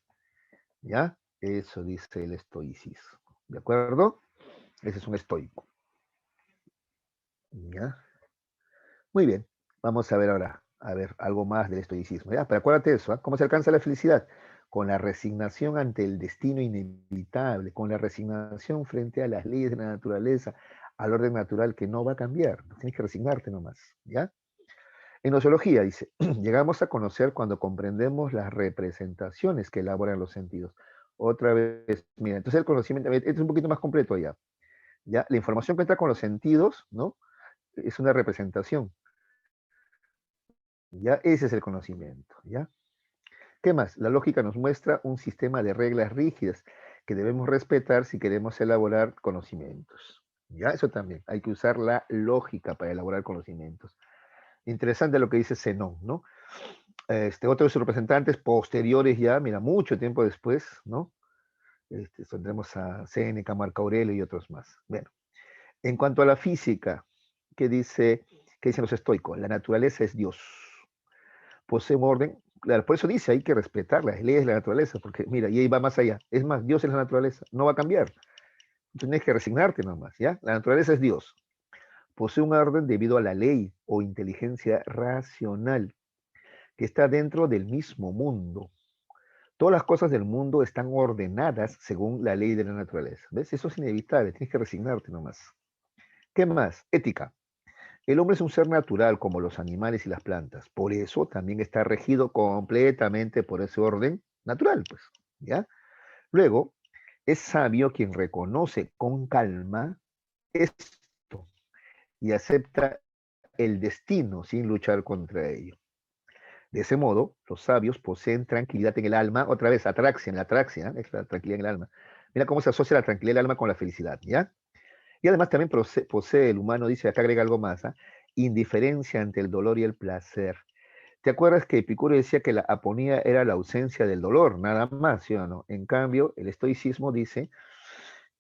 ¿ya? Eso dice el estoicismo, ¿de acuerdo? Ese es un estoico, ¿ya? Muy bien, vamos a ver ahora, a ver, algo más del estoicismo, ¿ya? Pero acuérdate de eso, ¿ah? ¿Cómo se alcanza la felicidad? Con la resignación ante el destino inevitable, con la resignación frente a las leyes de la naturaleza, al orden natural que no va a cambiar, no tienes que resignarte nomás, ¿ya? En nosología dice, llegamos a conocer cuando comprendemos las representaciones que elaboran los sentidos. Otra vez, mira, entonces el conocimiento es un poquito más completo ya, ¿ya? La información que entra con los sentidos, ¿no? Es una representación, ¿ya? Ese es el conocimiento, ¿ya? ¿Qué más? La lógica nos muestra un sistema de reglas rígidas que debemos respetar si queremos elaborar conocimientos. ¿Ya? Eso también. Hay que usar la lógica para elaborar conocimientos. Interesante lo que dice Zenón, ¿no? Otros representantes posteriores ya, mira, mucho tiempo después, ¿no? Tendremos a Séneca, Marco Aurelio y otros más. Bueno, en cuanto a la física, qué dicen los estoicos? La naturaleza es Dios. Posee un orden. Claro, por eso dice, hay que respetar las leyes de la naturaleza, porque mira, y ahí va más allá. Es más, Dios es la naturaleza, no va a cambiar. Tienes que resignarte nomás, ¿ya? La naturaleza es Dios. Posee un orden debido a la ley o inteligencia racional que está dentro del mismo mundo. Todas las cosas del mundo están ordenadas según la ley de la naturaleza. ¿Ves? Eso es inevitable, tienes que resignarte nomás. ¿Qué más? Ética. El hombre es un ser natural como los animales y las plantas. Por eso también está regido completamente por ese orden natural, pues, ¿ya? Luego, es sabio quien reconoce con calma esto y acepta el destino sin luchar contra ello. De ese modo, los sabios poseen tranquilidad en el alma, otra vez, atraxia, en la atraxia, es la tranquilidad en el alma. Mira cómo se asocia la tranquilidad del alma con la felicidad, ¿ya? Y además también posee el humano, dice, acá agrega algo más, ¿ah? Indiferencia ante el dolor y el placer. ¿Te acuerdas que Epicuro decía que la aponía era la ausencia del dolor, nada más, ¿sí o no? En cambio, el estoicismo dice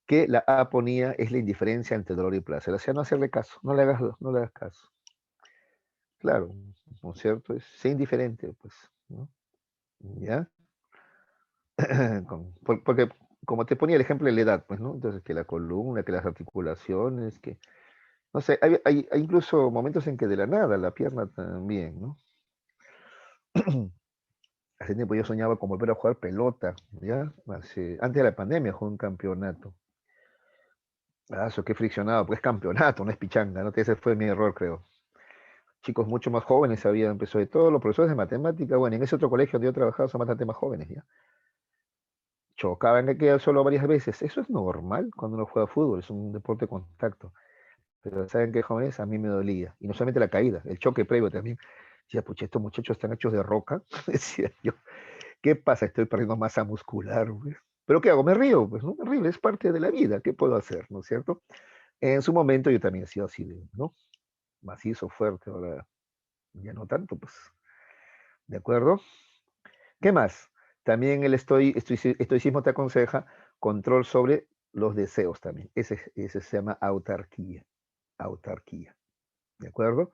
que la aponía es la indiferencia ante el dolor y el placer. O sea, no hacerle caso, no le hagas caso. Claro, ¿no es cierto? Sé indiferente, pues, ¿no? ¿Ya? Porque, como te ponía el ejemplo de la edad, pues, ¿no? Entonces, que la columna, que las articulaciones, que, no sé, hay incluso momentos en que de la nada, la pierna también, ¿no? Hace tiempo yo soñaba con volver a jugar pelota, ¿ya? Antes de la pandemia jugué un campeonato. Ah, eso qué friccionado, pues es campeonato, no es pichanga, ¿no? Ese fue mi error, creo. Chicos mucho más jóvenes había empezó de todo, los profesores de matemática, bueno, en ese otro colegio donde yo trabajaba son bastante más jóvenes, ¿ya? Chocaban que quedar solo varias veces. Eso es normal cuando uno juega fútbol, es un deporte de contacto. Pero ¿saben qué, jóvenes? A mí me dolía. Y no solamente la caída, el choque previo también. Decía, pucha, estos muchachos están hechos de roca. Decía yo, ¿qué pasa? Estoy perdiendo masa muscular, güey. ¿Pero qué hago? Me río, pues, ¿no? Me río, es parte de la vida. ¿Qué puedo hacer? ¿No es cierto? En su momento yo también he sido así, ¿no? Macizo, fuerte, ahora ya no tanto, pues. ¿De acuerdo? ¿Qué más? También el estoicismo te aconseja control sobre los deseos también. Ese se llama autarquía. Autarquía. ¿De acuerdo?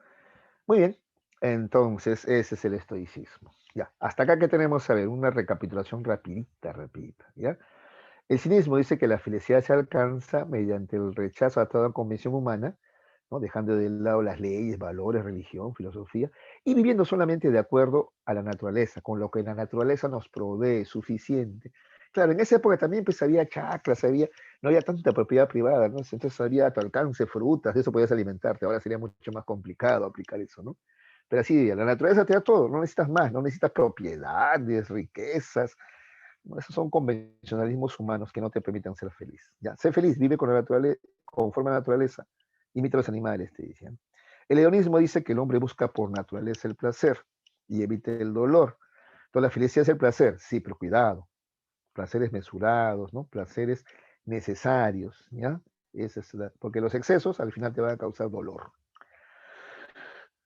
Muy bien. Entonces, ese es el estoicismo. Ya. Hasta acá que tenemos, a ver, una recapitulación rapidita, ¿ya? El cinismo dice que la felicidad se alcanza mediante el rechazo a toda convención humana, ¿no? Dejando de lado las leyes, valores, religión, filosofía, y viviendo solamente de acuerdo a la naturaleza, con lo que la naturaleza nos provee suficiente. Claro, en esa época también pues había chacras, no había tanta propiedad privada, ¿no? Entonces había a tu alcance frutas, de eso podías alimentarte. Ahora sería mucho más complicado aplicar eso, ¿no? Pero así, la naturaleza te da todo, no necesitas más, no necesitas propiedades, riquezas, ¿no? Esos son convencionalismos humanos que no te permiten ser feliz. Ya, sé feliz, vive con la naturaleza, conforme a la naturaleza, imita a los animales, te dicen. El hedonismo dice que el hombre busca por naturaleza el placer y evite el dolor. Entonces, la felicidad es el placer, sí, pero cuidado, placeres mesurados, ¿no? Placeres necesarios, ¿ya? Porque los excesos al final te van a causar dolor.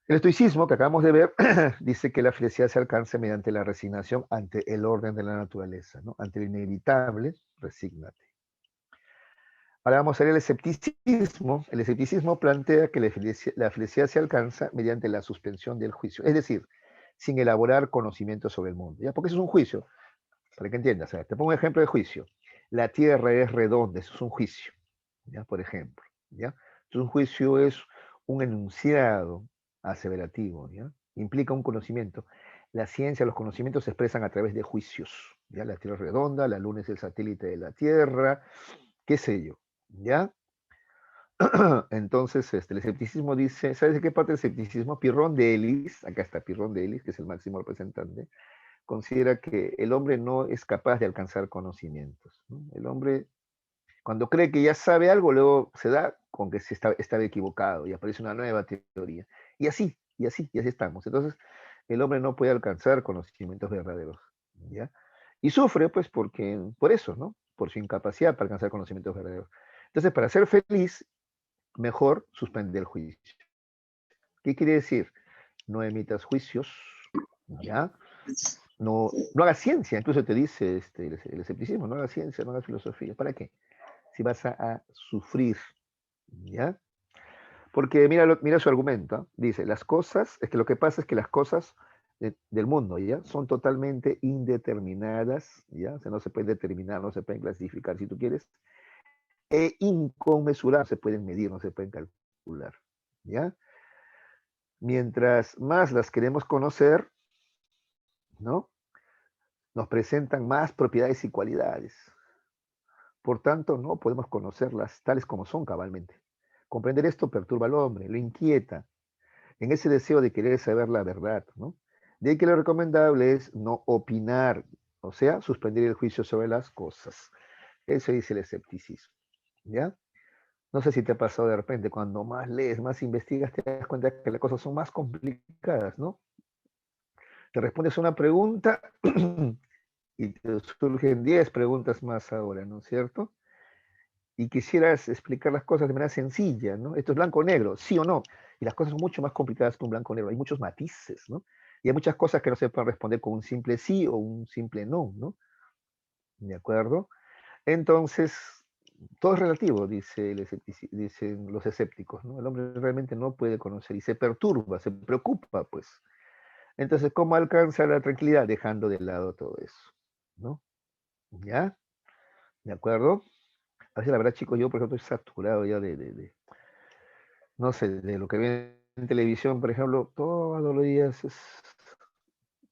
El estoicismo que acabamos de ver dice que la felicidad se alcanza mediante la resignación ante el orden de la naturaleza, ¿no? Ante lo inevitable, resígnate. Ahora vamos a ver el escepticismo. El escepticismo plantea que la felicidad se alcanza mediante la suspensión del juicio, es decir, sin elaborar conocimiento sobre el mundo, ¿ya? Porque eso es un juicio, para que entiendas. Te pongo un ejemplo de juicio. La Tierra es redonda, eso es un juicio, ¿ya? Por ejemplo, ¿ya? Entonces, un juicio es un enunciado aseverativo, ¿ya? Implica un conocimiento. La ciencia, los conocimientos se expresan a través de juicios, ¿ya? La Tierra es redonda, la Luna es el satélite de la Tierra, qué sé yo, ¿ya? Entonces, el escepticismo dice, ¿sabes de qué parte del escepticismo? Pirrón de Elis, acá está Pirrón de Elis, que es el máximo representante, considera que el hombre no es capaz de alcanzar conocimientos, ¿no? El hombre, cuando cree que ya sabe algo, luego se da con que estaba equivocado y aparece una nueva teoría. Y así, y así, y así estamos. Entonces, el hombre no puede alcanzar conocimientos verdaderos, ¿ya? Y sufre, pues, por eso, ¿no? Por su incapacidad para alcanzar conocimientos verdaderos. Entonces, para ser feliz, mejor suspender el juicio. ¿Qué quiere decir? No emitas juicios, ¿ya? No hagas ciencia, incluso te dice el escepticismo, no hagas ciencia, no hagas filosofía. ¿Para qué? Si vas a sufrir, ¿ya? Porque mira su argumento, ¿eh? Dice, las cosas, es que lo que pasa es que las cosas del mundo, ¿ya? Son totalmente indeterminadas, ¿ya? O sea, no se pueden determinar, no se pueden clasificar, si tú quieres, e inconmensurables, no se pueden medir, no se pueden calcular, ¿ya? Mientras más las queremos conocer, ¿no? Nos presentan más propiedades y cualidades. Por tanto, no podemos conocerlas tales como son cabalmente. Comprender esto perturba al hombre, lo inquieta, en ese deseo de querer saber la verdad, ¿no? De ahí que lo recomendable es no opinar, o sea, suspender el juicio sobre las cosas. Eso dice el escepticismo, ¿ya? No sé si te ha pasado de repente, cuando más lees, más investigas, te das cuenta que las cosas son más complicadas, ¿no? Te respondes una pregunta y te surgen 10 preguntas más ahora, ¿no es cierto? Y quisieras explicar las cosas de manera sencilla, ¿no? Esto es blanco o negro, sí o no. Y las cosas son mucho más complicadas que un blanco o negro. Hay muchos matices, ¿no? Y hay muchas cosas que no se pueden responder con un simple sí o un simple no, ¿no? ¿De acuerdo? Entonces, todo es relativo, dicen los escépticos, ¿no? El hombre realmente no puede conocer y se perturba, se preocupa, pues. Entonces, ¿cómo alcanza la tranquilidad? Dejando de lado todo eso, ¿no? ¿Ya? ¿De acuerdo? A veces, la verdad, chicos, yo, por ejemplo, estoy saturado ya no sé, de lo que ve en televisión, por ejemplo, todos los días es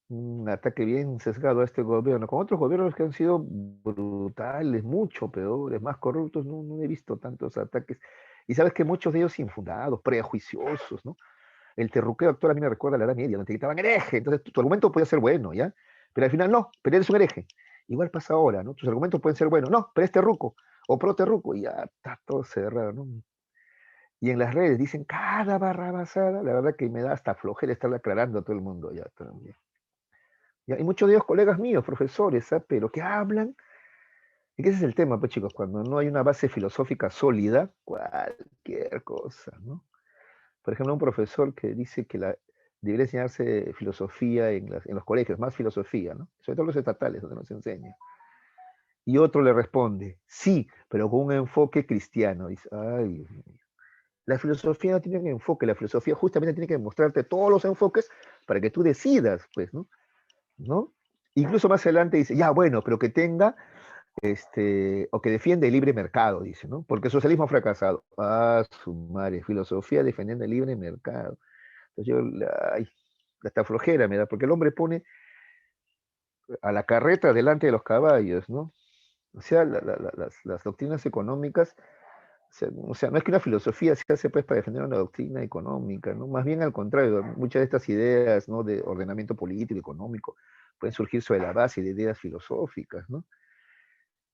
un ataque bien sesgado a este gobierno, con otros gobiernos que han sido brutales, mucho peores, más corruptos, no he visto tantos ataques. Y sabes que muchos de ellos infundados, prejuiciosos, ¿no? El terruqueo actual a mí me recuerda a la Edad Media, donde te gritaban hereje, entonces tu argumento puede ser bueno, ¿ya? Pero al final no, pero eres un hereje. Igual pasa ahora, ¿no? Tus argumentos pueden ser buenos, no, pero es terruco, o pro terruco, y ya está todo cerrado, ¿no? Y en las redes dicen cada barrabasada, la verdad que me da hasta flojera estar aclarando a todo el mundo ya también. Y muchos de ellos colegas míos, profesores, ¿sabes? Pero que hablan, y que ese es el tema, pues chicos, cuando no hay una base filosófica sólida, cualquier cosa, ¿no? Por ejemplo, un profesor que dice que debería enseñarse filosofía en los colegios, más filosofía, ¿no? Sobre todo los estatales, donde nos enseña. Y otro le responde, sí, pero con un enfoque cristiano. Dice, ay, Dios mío. La filosofía no tiene un enfoque, la filosofía justamente tiene que mostrarte todos los enfoques para que tú decidas, pues, ¿no? ¿No? Incluso más adelante dice, ya, bueno, pero que tenga, o que defiende el libre mercado, dice, ¿no? Porque el socialismo ha fracasado. Ah, su madre, filosofía defendiendo el libre mercado. Entonces yo, ay, hasta flojera me da, porque el hombre pone a la carreta delante de los caballos, ¿no? O sea, las doctrinas económicas, o sea, no es que una filosofía se hace pues para defender una doctrina económica, ¿no? Más bien al contrario, muchas de estas ideas, ¿no? De ordenamiento político, económico, pueden surgir sobre la base de ideas filosóficas, ¿no?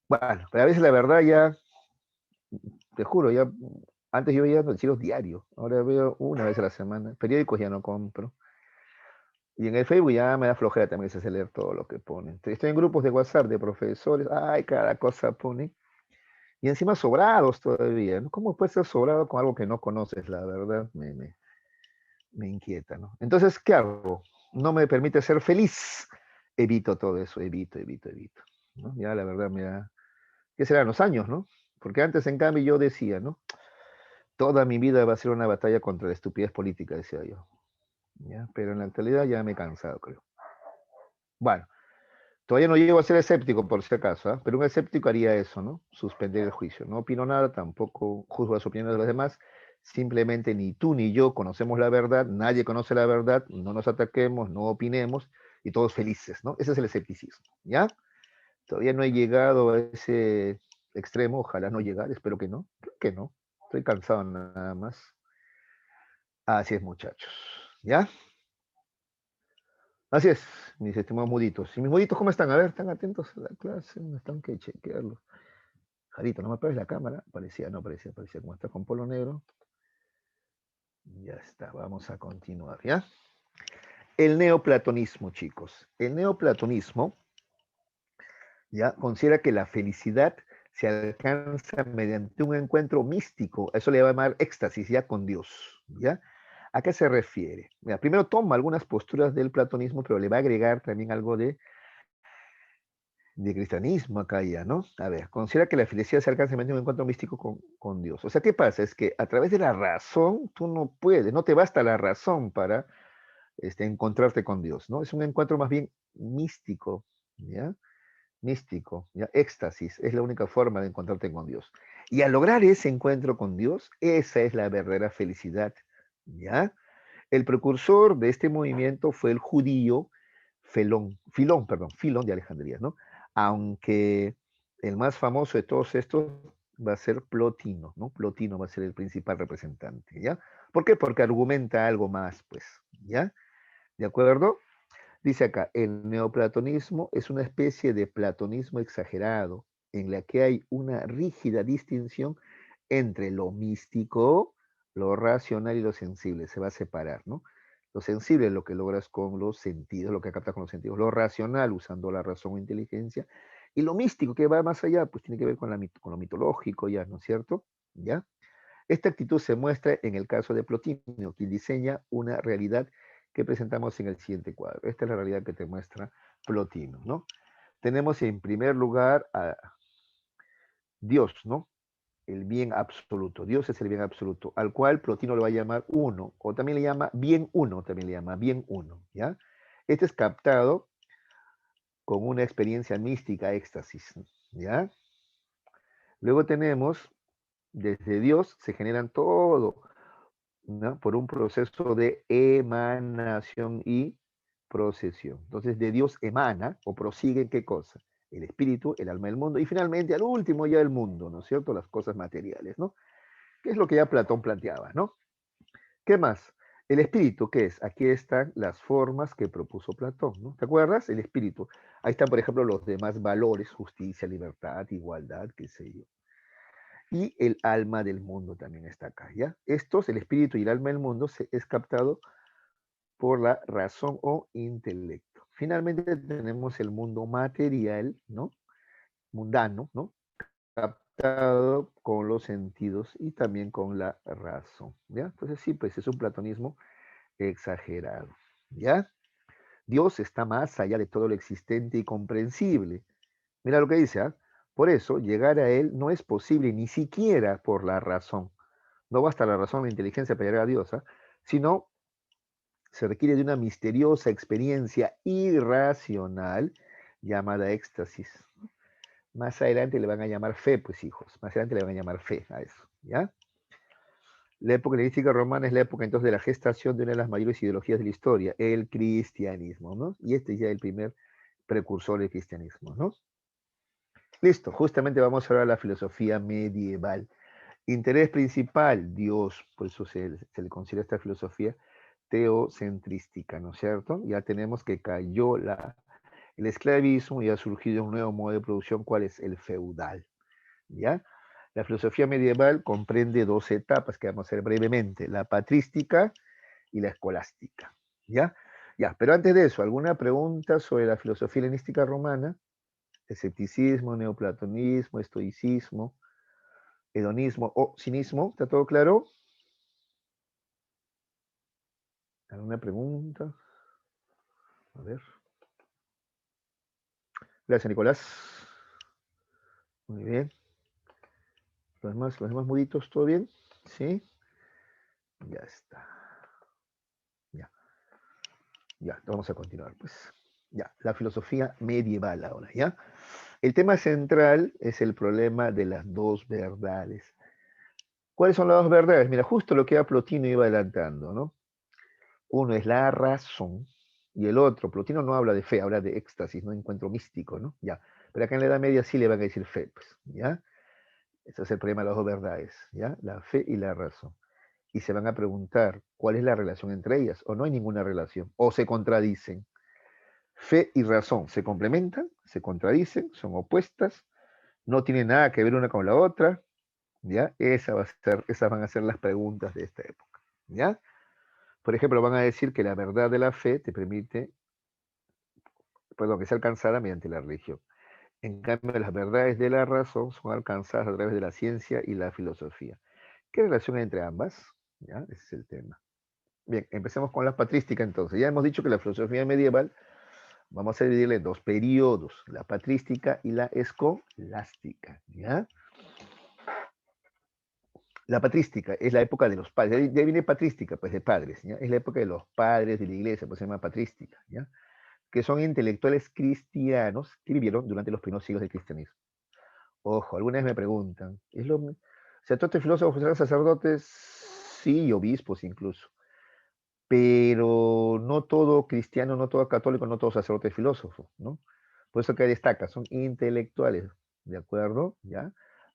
Bueno, pero a veces la verdad ya, te juro, ya, antes yo veía noticieros diarios, ahora veo una vez a la semana, periódicos ya no compro. Y en el Facebook ya me da flojera también se hace leer todo lo que ponen. Estoy en grupos de WhatsApp de profesores, ay, cada cosa ponen. Y encima sobrados todavía, ¿no? ¿Cómo puedes ser sobrado con algo que no conoces, la verdad? me inquieta, ¿no? Entonces, ¿qué hago? No me permite ser feliz. Evito todo eso, evito, ¿no? Ya la verdad me da, ¿qué serán los años, no? Porque antes, en cambio, yo decía, ¿no? Toda mi vida va a ser una batalla contra la estupidez política, decía yo. ¿Ya? Pero en la actualidad ya me he cansado, creo. Bueno, todavía no llego a ser escéptico, por si acaso, ¿ah? Pero un escéptico haría eso, ¿no? Suspender el juicio. No opino nada, tampoco juzgo las opiniones de los demás. Simplemente ni tú ni yo conocemos la verdad, nadie conoce la verdad, no nos ataquemos, no opinemos y todos felices, ¿no? Ese es el escepticismo, ¿ya? Todavía no he llegado a ese extremo, ojalá no llegar, espero que no. Creo que no. Estoy cansado nada más. Así es, muchachos, ¿ya? Así es, mis estimados muditos. ¿Y mis muditos cómo están? A ver, ¿están atentos a la clase? No están que chequearlo. Jarito, no me apagues la cámara. Parecía, no parecía, parecía como está con polo negro. Ya está, vamos a continuar, ¿ya? El neoplatonismo, chicos. El neoplatonismo ya considera que la felicidad se alcanza mediante un encuentro místico. Eso le va a llamar éxtasis ya con Dios, ¿ya? ¿A qué se refiere? Mira, primero toma algunas posturas del platonismo, pero le va a agregar también algo de cristianismo acá ya, ¿no? A ver, considera que la felicidad se alcanza mediante un encuentro místico con Dios. O sea, ¿qué pasa? Es que a través de la razón tú no puedes, no te basta la razón para encontrarte con Dios, ¿no? Es un encuentro más bien místico, ¿ya? Místico, ¿ya? Éxtasis, es la única forma de encontrarte con Dios. Y al lograr ese encuentro con Dios, esa es la verdadera felicidad, ¿ya? El precursor de este movimiento fue el judío Filón de Alejandría, ¿no? Aunque el más famoso de todos estos va a ser Plotino, ¿no? Plotino va a ser el principal representante, ¿ya? ¿Por qué? Porque argumenta algo más, pues, ¿ya? ¿De acuerdo? Dice acá, el neoplatonismo es una especie de platonismo exagerado en la que hay una rígida distinción entre lo místico, lo racional y lo sensible. Se va a separar, ¿no? Lo sensible es lo que logras con los sentidos, lo que captas con los sentidos. Lo racional, usando la razón o inteligencia. Y lo místico, que va más allá, pues tiene que ver con, con lo mitológico, ya, ¿no es cierto? ¿Ya? Esta actitud se muestra en el caso de Plotino, quien diseña una realidad que presentamos en el siguiente cuadro. Esta es la realidad que te muestra Plotino, ¿no? Tenemos en primer lugar a Dios, ¿no? El bien absoluto. Dios es el bien absoluto, al cual Plotino le va a llamar uno, o también le llama bien uno, también le llama bien uno, ¿ya? Este es captado con una experiencia mística, éxtasis, ¿ya? Luego tenemos, desde Dios se generan todo, ¿no? Por un proceso de emanación y procesión. Entonces, de Dios emana o prosigue qué cosa? El espíritu, el alma del mundo y finalmente al último ya el mundo, ¿no es cierto? Las cosas materiales, ¿no? Que es lo que ya Platón planteaba, ¿no? ¿Qué más? El espíritu, ¿qué es? Aquí están las formas que propuso Platón, ¿no? ¿Te acuerdas? El espíritu. Ahí están, por ejemplo, los demás valores, justicia, libertad, igualdad, qué sé yo. Y el alma del mundo también está acá, ¿ya? Estos, el espíritu y el alma del mundo, es captado por la razón o intelecto. Finalmente tenemos el mundo material, ¿no? Mundano, ¿no? Captado con los sentidos y también con la razón, ¿ya? Entonces sí, pues es un platonismo exagerado, ¿ya? Dios está más allá de todo lo existente y comprensible. Mira lo que dice, ¿ah? Por eso, llegar a Él no es posible ni siquiera por la razón. No basta la razón o la inteligencia para llegar a Dios, ¿ah? Sino se requiere de una misteriosa experiencia irracional llamada éxtasis. Más adelante le van a llamar fe, pues hijos. Más adelante le van a llamar fe a eso, ¿ya? La época helenística romana es la época entonces de la gestación de una de las mayores ideologías de la historia, el cristianismo, ¿no? Y este es ya el primer precursor del cristianismo, ¿no? Listo, justamente vamos a hablar de la filosofía medieval. Interés principal, Dios, por eso se le considera esta filosofía teocentrística, ¿no es cierto? Ya tenemos que cayó el esclavismo y ha surgido un nuevo modo de producción, ¿cuál es? El feudal, ¿ya? La filosofía medieval comprende dos etapas que vamos a ver brevemente, la patrística y la escolástica, ¿ya? Ya, pero antes de eso, ¿alguna pregunta sobre la filosofía helenística romana? Escepticismo, neoplatonismo, estoicismo, hedonismo o cinismo, ¿está todo claro? ¿Alguna pregunta? A ver. Gracias, Nicolás. Muy bien. Los demás muditos, ¿todo bien? Sí. Ya está. Ya. Ya, vamos a continuar, pues. Ya, la filosofía medieval ahora, ¿ya? El tema central es el problema de las dos verdades. ¿Cuáles son las dos verdades? Mira, justo lo que Plotino iba adelantando, ¿no? Uno es la razón y el otro, Plotino no habla de fe, habla de éxtasis, no encuentro místico, ¿no? Ya. Pero acá en la Edad Media sí le van a decir fe, pues, ¿ya? Ese es el problema de las dos verdades, ¿ya? La fe y la razón. Y se van a preguntar cuál es la relación entre ellas, o no hay ninguna relación, o se contradicen. Fe y razón se complementan, se contradicen, son opuestas, no tienen nada que ver una con la otra, ¿ya? Esas van a ser las preguntas de esta época, ¿ya? Por ejemplo, van a decir que la verdad de la fe te permite, perdón, que sea alcanzada mediante la religión. En cambio, las verdades de la razón son alcanzadas a través de la ciencia y la filosofía. ¿Qué relación hay entre ambas? ¿Ya? Ese es el tema. Bien, empecemos con la patrística entonces. Ya hemos dicho que la filosofía medieval vamos a dividirle en dos periodos, la patrística y la escolástica, ¿ya? La patrística es la época de los padres, de ahí viene patrística, pues de padres, ¿ya? Es la época de los padres de la iglesia, pues se llama patrística, ¿ya? Que son intelectuales cristianos que vivieron durante los primeros siglos del cristianismo. Ojo, algunas me preguntan, o sea, todos estos filósofos eran sacerdotes, sí, y obispos incluso, pero no todo cristiano, no todo católico, no todo sacerdote es filósofo, ¿no? Por eso que destaca, son intelectuales, ¿de acuerdo? ¿Ya?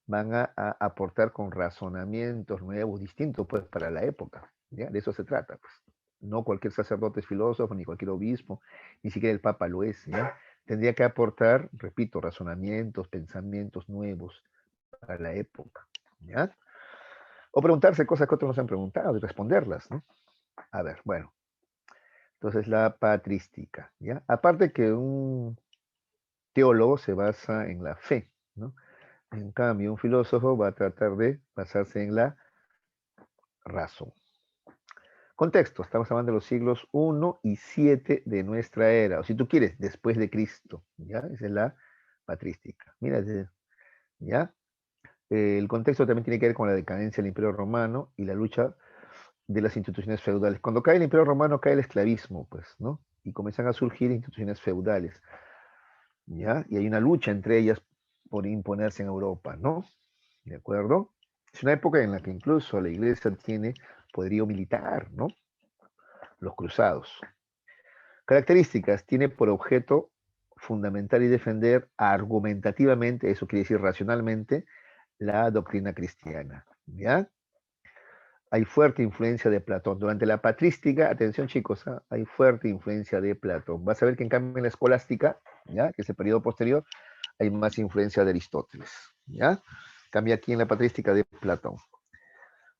Van a aportar con razonamientos nuevos, distintos, pues, para la época, ¿ya? De eso se trata, pues. No cualquier sacerdote es filósofo, ni cualquier obispo, ni siquiera el papa lo es, ¿ya? Tendría que aportar, repito, razonamientos, pensamientos nuevos para la época, ¿ya? O preguntarse cosas que otros nos han preguntado y responderlas, ¿no? A ver, bueno, entonces la patrística, ¿ya? Aparte que un teólogo se basa en la fe, ¿no? En cambio, un filósofo va a tratar de basarse en la razón. Contexto, estamos hablando de los siglos 1 y 7 de nuestra era, o si tú quieres, después de Cristo, ¿ya? Esa es la patrística. Mira, ¿ya? El contexto también tiene que ver con la decadencia del Imperio Romano y la lucha de las instituciones feudales. Cuando cae el Imperio Romano, cae el esclavismo, pues, ¿no? Y comienzan a surgir instituciones feudales, ¿ya? Y hay una lucha entre ellas por imponerse en Europa, ¿no? ¿De acuerdo? Es una época en la que incluso la iglesia tiene poderío militar, ¿no? Los cruzados. Características, tiene por objeto fundamentar y defender argumentativamente, eso quiere decir racionalmente, la doctrina cristiana, ¿ya? Hay fuerte influencia de Platón. Durante la patrística, atención chicos, ¿eh? Hay fuerte influencia de Platón. Vas a ver que en cambio en la escolástica, ¿ya? Que es el periodo posterior, hay más influencia de Aristóteles, ¿ya? Cambia aquí en la patrística de Platón.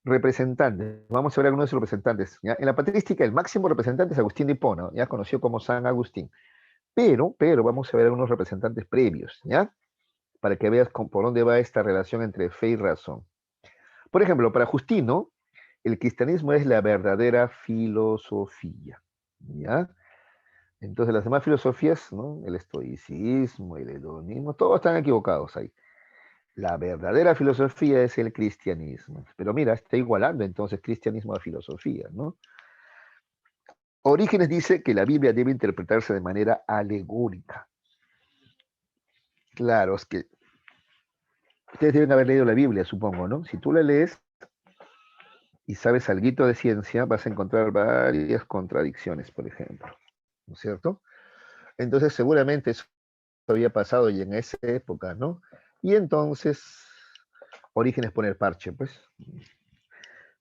Representantes. Vamos a ver algunos de sus representantes. ¿Ya? En la patrística, el máximo representante es Agustín de Hipona, ya conocido como San Agustín. Pero vamos a ver algunos representantes previos, ¿ya? Para que veas por dónde va esta relación entre fe y razón. Por ejemplo, para Justino, el cristianismo es la verdadera filosofía, ¿ya? Entonces las demás filosofías, ¿no? El estoicismo, el hedonismo, todos están equivocados ahí. La verdadera filosofía es el cristianismo. Pero mira, está igualando entonces cristianismo a filosofía, ¿no? Orígenes dice que la Biblia debe interpretarse de manera alegórica. Claro, es que ustedes deben haber leído la Biblia, supongo, ¿no? Si tú la lees y sabes algo de ciencia, vas a encontrar varias contradicciones, por ejemplo, ¿no es cierto? Entonces, seguramente eso había pasado y en esa época, ¿no? Y entonces, Orígenes pone el parche, pues.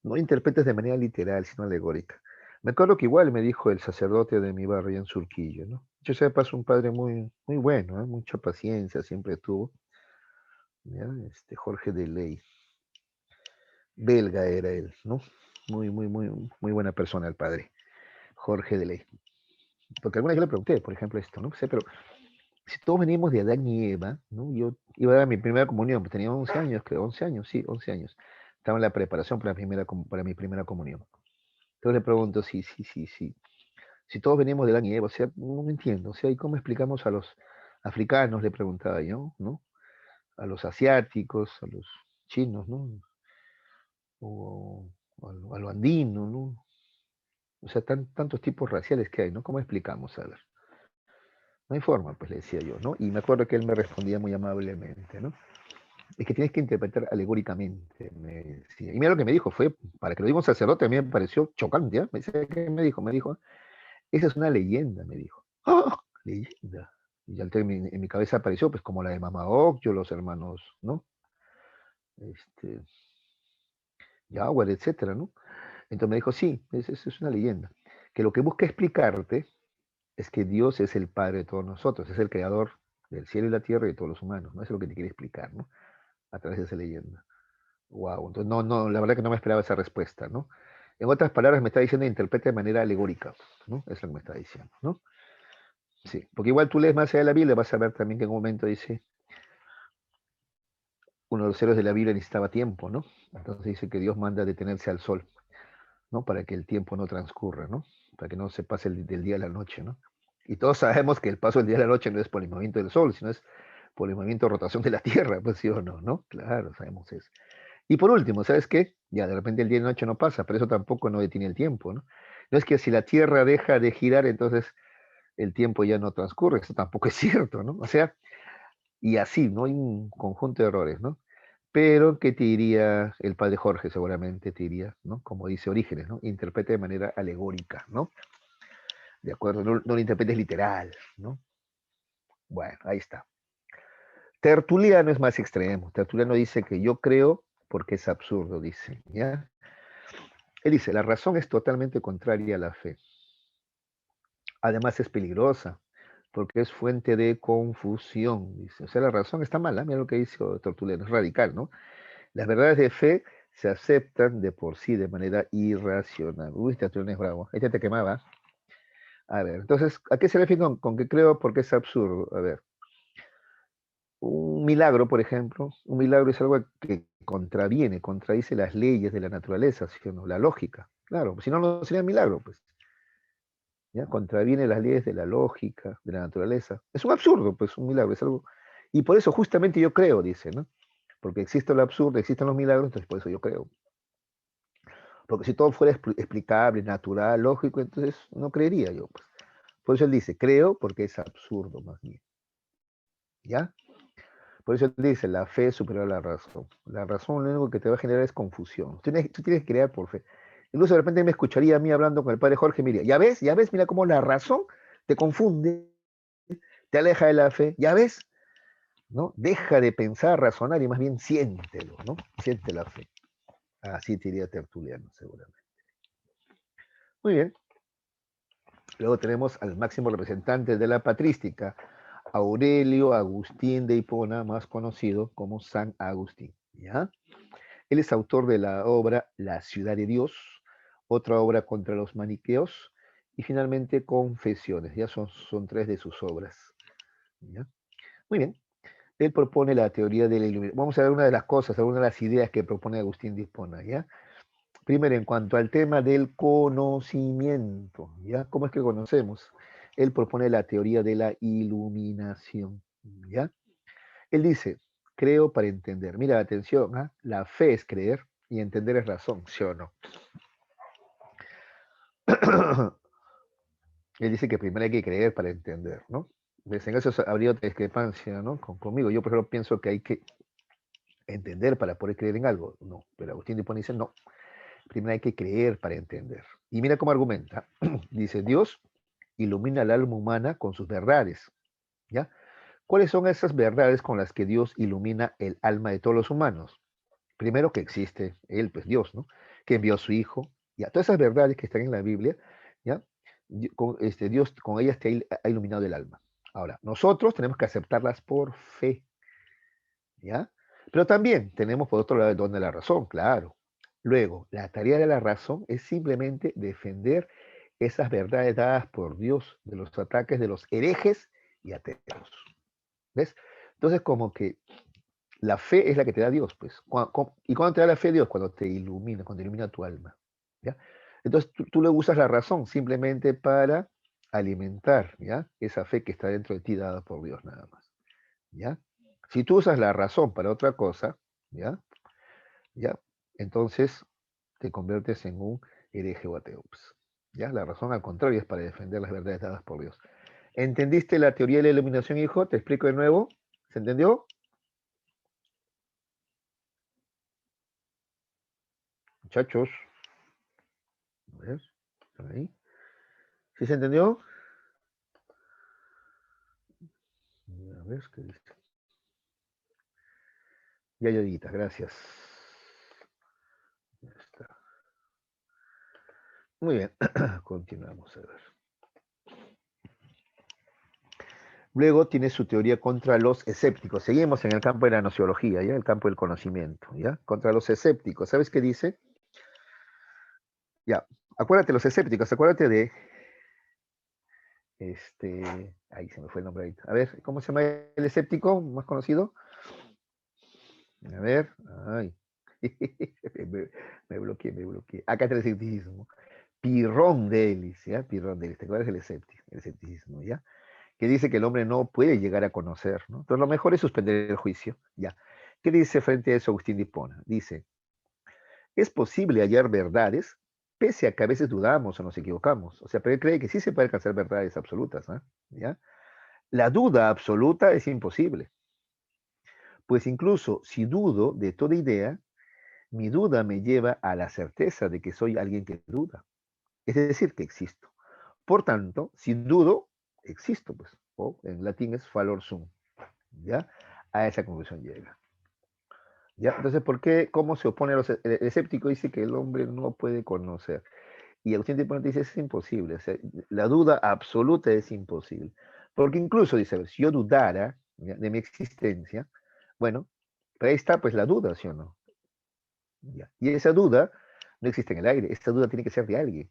No interpretes de manera literal, sino alegórica. Me acuerdo que igual me dijo el sacerdote de mi barrio en Surquillo, ¿no? Yo sepas, un padre muy, muy bueno, ¿eh? Mucha paciencia siempre tuvo, ¿ya? Jorge de Ley, belga era él, ¿no? Muy buena persona el padre, Jorge de Ley. Porque alguna vez yo le pregunté, por ejemplo, esto, ¿no? Sé, pero si todos venimos de Adán y Eva, ¿no? Yo iba a dar mi primera comunión, pues tenía 11 años, creo, 11 años, sí, 11 años. Estaba en la preparación para mi primera comunión. Entonces le pregunto, si todos venimos de Adán y Eva, o sea, no me entiendo, o sea, ¿y cómo explicamos a los africanos? Le preguntaba yo, ¿no? A los asiáticos, a los chinos, ¿no? O a lo andino, ¿no? O sea, tantos tipos raciales que hay, ¿no? ¿Cómo explicamos? A ver, no hay forma, pues le decía yo, ¿no? Y me acuerdo que él me respondía muy amablemente, ¿no? Es que tienes que interpretar alegóricamente, me decía. Y mira lo que me dijo, fue, para que lo diga un sacerdote, a mí me pareció chocante, ¿eh? Me dice, ¿qué me dijo? Me dijo, esa es una leyenda, me dijo. ¡Ah! Leyenda. Y al en mi cabeza apareció, pues, como la de Mama Ocllo, los hermanos, ¿no? Este, Yahweh, etcétera, ¿no? Entonces me dijo, sí, es una leyenda. Que lo que busca explicarte es que Dios es el Padre de todos nosotros, es el creador del cielo y la tierra y de todos los humanos, ¿no? Eso es lo que te quiere explicar, ¿no? A través de esa leyenda. Wow, entonces no, la verdad que no me esperaba esa respuesta, ¿no? En otras palabras, me está diciendo interpreta de manera alegórica, ¿no? Es lo que me está diciendo, ¿no? Sí, porque igual tú lees más allá de la Biblia, vas a ver también que en un momento dice, uno de los héroes de la Biblia necesitaba tiempo, ¿no? Entonces dice que Dios manda detenerse al sol, ¿no? Para que el tiempo no transcurra, ¿no? Para que no se pase del día a la noche, ¿no? Y todos sabemos que el paso del día a la noche no es por el movimiento del sol, sino es por el movimiento de rotación de la Tierra, pues sí o no, ¿no? Claro, sabemos eso. Y por último, ¿sabes qué? Ya de repente el día y la noche no pasa, pero eso tampoco no detiene el tiempo, ¿no? No es que si la Tierra deja de girar, entonces el tiempo ya no transcurre, eso tampoco es cierto, ¿no? O sea, y así, ¿no? Hay un conjunto de errores, ¿no? Pero, ¿qué te diría el padre Jorge? Seguramente te diría, ¿no? Como dice Orígenes, ¿no? Interpreta de manera alegórica, ¿no? De acuerdo, no lo interpretes literal, ¿no? Bueno, ahí está. Tertuliano es más extremo. Tertuliano dice que yo creo porque es absurdo, dice, ¿ya? Él dice, la razón es totalmente contraria a la fe. Además es peligrosa, porque es fuente de confusión, dice. O sea, la razón está mala, mira lo que dice Tertuliano, es radical, ¿no? Las verdades de fe se aceptan de por sí de manera irracional. Uy, Tertuliano es bravo. Este te quemaba. A ver, entonces, ¿a qué se refiere con que creo porque es absurdo? A ver, un milagro, por ejemplo, un milagro es algo que contradice las leyes de la naturaleza, ¿sí o no? La lógica. Claro, si no, no sería milagro, pues. ¿Ya? Contraviene las leyes de la lógica, de la naturaleza. Es un absurdo, pues, un milagro, es algo. Y por eso justamente yo creo, dice, ¿no? Porque existe lo absurdo, existen los milagros, entonces por eso yo creo. Porque si todo fuera explicable, natural, lógico, entonces no creería yo, pues. Por eso él dice, creo porque es absurdo más bien. ¿Ya? Por eso él dice, la fe es superior a la razón. La razón lo único que te va a generar es confusión. Tú tienes que creer por fe. Incluso de repente me escucharía a mí hablando con el padre Jorge, mira, ya ves, mira cómo la razón te confunde, te aleja de la fe, ya ves, ¿no? Deja de pensar, razonar y más bien siéntelo, ¿no? Siente la fe. Así te diría Tertuliano, seguramente. Muy bien. Luego tenemos al máximo representante de la patrística, Aurelio Agustín de Hipona, más conocido como San Agustín, ¿ya? Él es autor de la obra La ciudad de Dios, otra obra contra los maniqueos y finalmente Confesiones. Ya son tres de sus obras. ¿Ya? Muy bien. Él propone la teoría de la iluminación. Vamos a ver una de las cosas, algunas de las ideas que propone Agustín de Hipona. ¿Ya? Primero, en cuanto al tema del conocimiento. ¿Ya? ¿Cómo es que conocemos? Él propone la teoría de la iluminación. ¿Ya? Él dice, creo para entender. Mira, atención, ¿ah? La fe es creer y entender es razón, ¿sí o no? Él dice que primero hay que creer para entender, ¿no? Desde en eso habría otra discrepancia, ¿no? Conmigo. Yo, por ejemplo, pienso que hay que entender para poder creer en algo. No, pero Agustín de Hipona dice, no, primero hay que creer para entender. Y mira cómo argumenta. Dice, Dios ilumina al alma humana con sus verdades, ¿ya? ¿Cuáles son esas verdades con las que Dios ilumina el alma de todos los humanos? Primero que existe Él, pues Dios, ¿no? Que envió a su Hijo, ya, todas esas verdades que están en la Biblia, ¿ya? Dios con ellas te ha iluminado el alma. Ahora, nosotros tenemos que aceptarlas por fe, ¿ya? Pero también tenemos por otro lado el don de la razón, claro. Luego, la tarea de la razón es simplemente defender esas verdades dadas por Dios de los ataques de los herejes y ateos. ¿Ves? Entonces, como que la fe es la que te da Dios, pues. ¿Y cuándo te da la fe Dios? Cuando te ilumina tu alma. ¿Ya? Entonces tú le usas la razón simplemente para alimentar, ¿ya? Esa fe que está dentro de ti dada por Dios nada más, ¿ya? Si tú usas la razón para otra cosa, ¿ya? ¿Ya? Entonces te conviertes en un hereje o ateo, pues, ¿ya? La razón al contrario es para defender las verdades dadas por Dios. ¿Entendiste la teoría de la iluminación, hijo? Te explico de nuevo. ¿Se entendió? Muchachos, a ver, ¿están ahí? ¿Sí se entendió? A ver, ¿qué dice? Ya, Yodita, gracias. Ya está. Muy bien, continuamos a ver. Luego tiene su teoría contra los escépticos. Seguimos en el campo de la nociología, ¿ya? El campo del conocimiento, ¿ya? Contra los escépticos. ¿Sabes qué dice? Ya, acuérdate, los escépticos, acuérdate de ahí se me fue el nombre ahorita. A ver, ¿cómo se llama el escéptico más conocido? A ver, ay. me bloqueé, me bloqueé. Acá está el escepticismo. Pirrón de Elis, ¿ya? Pirrón de Elis, ¿te acuerdas del escéptico? El escepticismo, ¿ya? Que dice que el hombre no puede llegar a conocer, ¿no? Entonces lo mejor es suspender el juicio, ¿ya? ¿Qué dice frente a eso Agustín de Hipona? Dice, es posible hallar verdades, pese a que a veces dudamos o nos equivocamos. O sea, pero él cree que sí se puede alcanzar verdades absolutas, ¿ah? ¿Ya? La duda absoluta es imposible, pues incluso si dudo de toda idea, mi duda me lleva a la certeza de que soy alguien que duda, es decir, que existo. Por tanto, si dudo, existo, pues, o en latín es falor sum, ¿ya? A esa conclusión llega. ¿Ya? Entonces, ¿por qué, cómo se opone a los el escéptico? Dice que el hombre no puede conocer. Y Agustín de Hipona dice, es imposible. O sea, la duda absoluta es imposible. Porque incluso, dice, a ver, si yo dudara, ¿ya?, de mi existencia, bueno, pero ahí está pues la duda, ¿sí o no? ¿Ya? Y esa duda no existe en el aire, esa duda tiene que ser de alguien,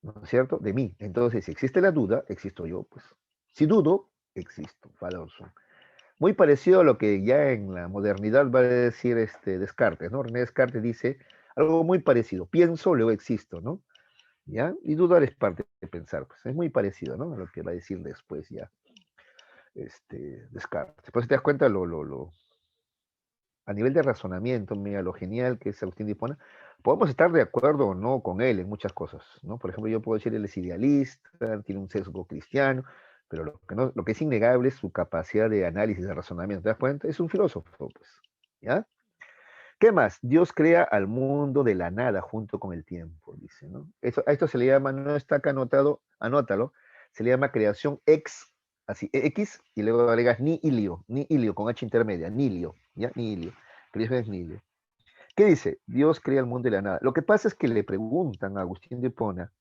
¿no es cierto? De mí. Entonces, si existe la duda, existo yo, pues. Si dudo, existo, valor sum. Muy parecido a lo que ya en la modernidad va a decir Descartes, ¿no? René Descartes dice algo muy parecido, pienso, luego existo, ¿no? ¿Ya? Y dudar es parte de pensar, pues es muy parecido, ¿no? A lo que va a decir después ya Descartes. Por eso te das cuenta a nivel de razonamiento, mira, lo genial que es Agustín de Hipona, podemos estar de acuerdo o no con él en muchas cosas, ¿no? Por ejemplo, yo puedo decir él es idealista, tiene un sesgo cristiano, pero lo que es innegable es su capacidad de análisis, de razonamiento, ¿te das cuenta? Es un filósofo, pues, ¿ya? ¿Qué más? Dios crea al mundo de la nada junto con el tiempo, dice, ¿no? A esto se le llama, no está acá anotado, anótalo, se le llama creación así, X, y luego agregas ni ilio, con H intermedia, nihilio, ¿ya? Nihilio. Creación es nihilio. ¿Qué dice? Dios crea el mundo de la nada. Lo que pasa es que le preguntan a Agustín de Hipona,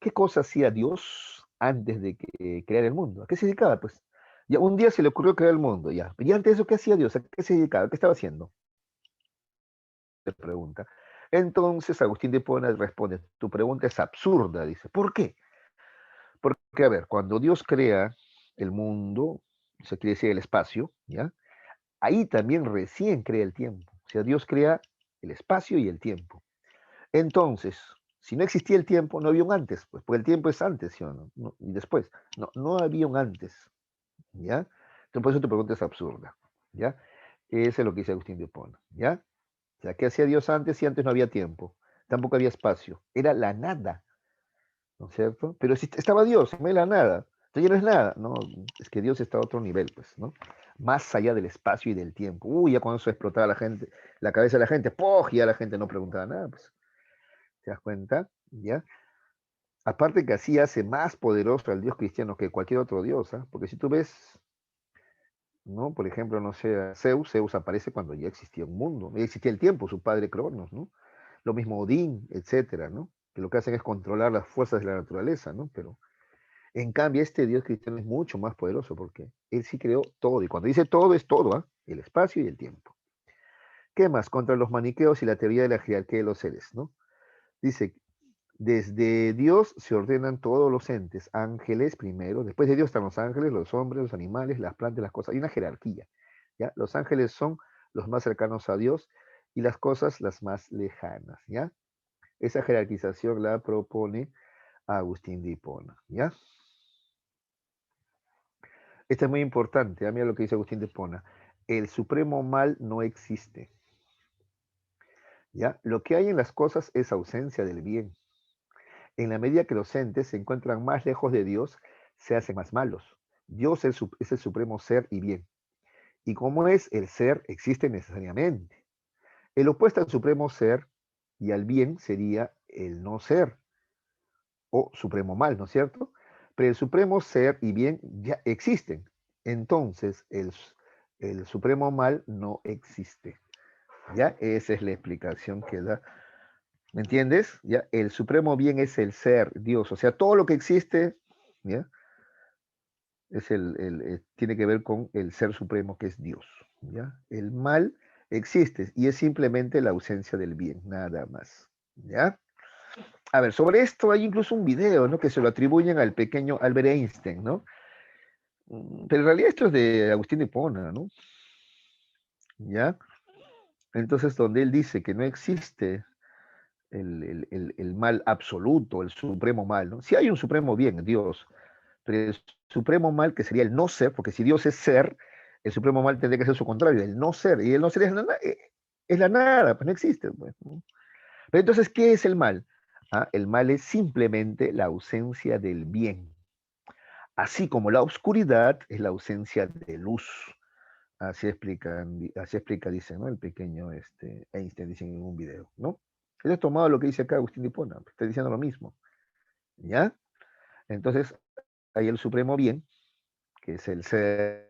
¿qué cosa hacía Dios antes de que creara el mundo? ¿A qué se dedicaba? Pues ya un día se le ocurrió crear el mundo, ya. Y antes de eso, ¿qué hacía Dios? ¿A qué se dedicaba? ¿Qué estaba haciendo? Le pregunta. Entonces Agustín de Hipona responde, tu pregunta es absurda, dice. ¿Por qué? Porque, a ver, cuando Dios crea el mundo, se quiere decir el espacio, ¿ya? Ahí también recién crea el tiempo. O sea, Dios crea el espacio y el tiempo. Entonces, si no existía el tiempo, no había un antes, pues, porque el tiempo es antes, ¿sí o no? Y después, no había un antes, ¿ya? Entonces, por eso tu pregunta es absurda, ¿ya? Eso es lo que dice Agustín de Hipona, ¿ya? O sea, ¿qué hacía Dios antes si antes no había tiempo? Tampoco había espacio, era la nada, ¿no es cierto? Pero si estaba Dios, en medio de la nada, entonces ya no es nada, no, es que Dios está a otro nivel, pues, ¿no? Más allá del espacio y del tiempo. Uy, ya cuando eso explotaba la gente, la cabeza de la gente, ¡poh! Ya la gente no preguntaba nada, pues, ¿te das cuenta? ¿Ya? Aparte que así hace más poderoso al Dios cristiano que cualquier otro Dios, ¿ah? Porque si tú ves, ¿no? Por ejemplo, no sé, a Zeus aparece cuando ya existía un mundo, ya existía el tiempo, su padre Cronos, ¿no? Lo mismo Odín, etcétera, ¿no? Que lo que hacen es controlar las fuerzas de la naturaleza, ¿no? Pero en cambio, este Dios cristiano es mucho más poderoso porque él sí creó todo. Y cuando dice todo, es todo, ¿ah? El espacio y el tiempo. ¿Qué más? Contra los maniqueos y la teoría de la jerarquía de los seres, ¿no? Dice, desde Dios se ordenan todos los entes, ángeles primero, después de Dios están los ángeles, los hombres, los animales, las plantas, las cosas. Hay una jerarquía, ¿ya? Los ángeles son los más cercanos a Dios y las cosas las más lejanas, ¿ya? Esa jerarquización la propone Agustín de Hipona, ¿ya? Esto es muy importante, mira lo que dice Agustín de Hipona. El supremo mal no existe, ¿ya? Lo que hay en las cosas es ausencia del bien. En la medida que los entes se encuentran más lejos de Dios, se hacen más malos. Dios es el supremo ser y bien. Y como es el ser, existe necesariamente. El opuesto al supremo ser y al bien sería el no ser o supremo mal, ¿no es cierto? Pero el supremo ser y bien ya existen. Entonces, el supremo mal no existe. ¿Ya? Esa es la explicación que da. ¿Me entiendes? ¿Ya? El supremo bien es el ser, Dios. O sea, todo lo que existe, ¿ya? Es tiene que ver con el ser supremo que es Dios. ¿Ya? El mal existe y es simplemente la ausencia del bien, nada más. ¿Ya? A ver, sobre esto hay incluso un video, ¿no? Que se lo atribuyen al pequeño Albert Einstein, ¿no? Pero en realidad esto es de Agustín de Hipona, ¿no? ¿Ya? Entonces, donde él dice que no existe el mal absoluto, el supremo mal, ¿no? Si hay un supremo bien, Dios, pero el supremo mal, que sería el no ser, porque si Dios es ser, el supremo mal tendría que ser su contrario, el no ser, y el no ser es la nada, pues no existe. Pues, ¿no? Pero entonces, ¿qué es el mal? El mal es simplemente la ausencia del bien, así como la oscuridad es la ausencia de luz. Así explica, dice, ¿no? El pequeño Einstein, dice en un video, ¿no? Él ha tomado lo que dice acá Agustín de Hipona, está diciendo lo mismo, ¿ya? Entonces, hay el supremo bien, que es el ser,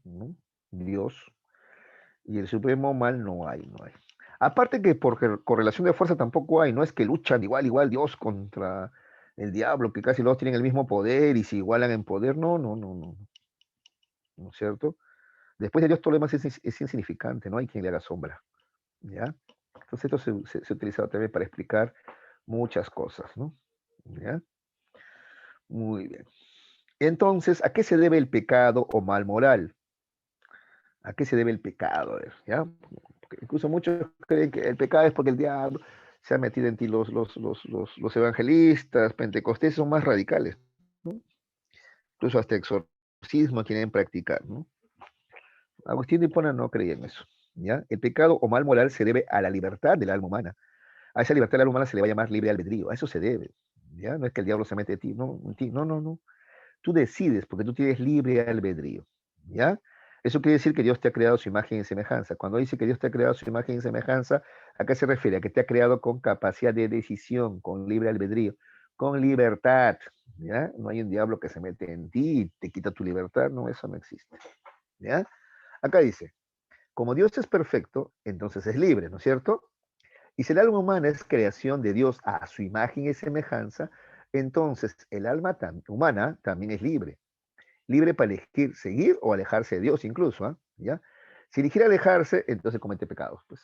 ¿no? Dios, y el supremo mal no hay, no hay. Aparte que por correlación de fuerza tampoco hay, no es que luchan igual Dios contra el diablo, que casi los tienen el mismo poder y se igualan en poder, no, ¿no es cierto? Después de Dios todo lo demás es insignificante, no hay quien le haga sombra, ¿ya? Entonces esto se ha utilizado también para explicar muchas cosas, ¿no? ¿Ya? Muy bien. Entonces, ¿a qué se debe el pecado o mal moral? ¿A qué se debe el pecado? A ver, ¿ya? Porque incluso muchos creen que el pecado es porque el diablo se ha metido en ti. Los evangelistas, pentecostés son más radicales, ¿no? Incluso hasta exorcismo quieren practicar, ¿no? Agustín de Hipona no creía en eso, ¿ya? El pecado o mal moral se debe a la libertad del alma humana. A esa libertad del alma humana se le va a llamar libre albedrío. A eso se debe, ¿ya? No es que el diablo se mete en ti, no. Tú decides porque tú tienes libre albedrío, ¿ya? Eso quiere decir que Dios te ha creado su imagen y semejanza. Cuando dice que Dios te ha creado su imagen y semejanza, ¿a qué se refiere? A que te ha creado con capacidad de decisión, con libre albedrío, con libertad, ¿ya? No hay un diablo que se mete en ti y te quita tu libertad, no, eso no existe, ¿ya? Acá dice, como Dios es perfecto, entonces es libre, ¿no es cierto? Y si el alma humana es creación de Dios a su imagen y semejanza, entonces el alma humana también es libre. Libre para elegir seguir o alejarse de Dios incluso, ¿ya? Si eligiera alejarse, entonces comete pecados. Pues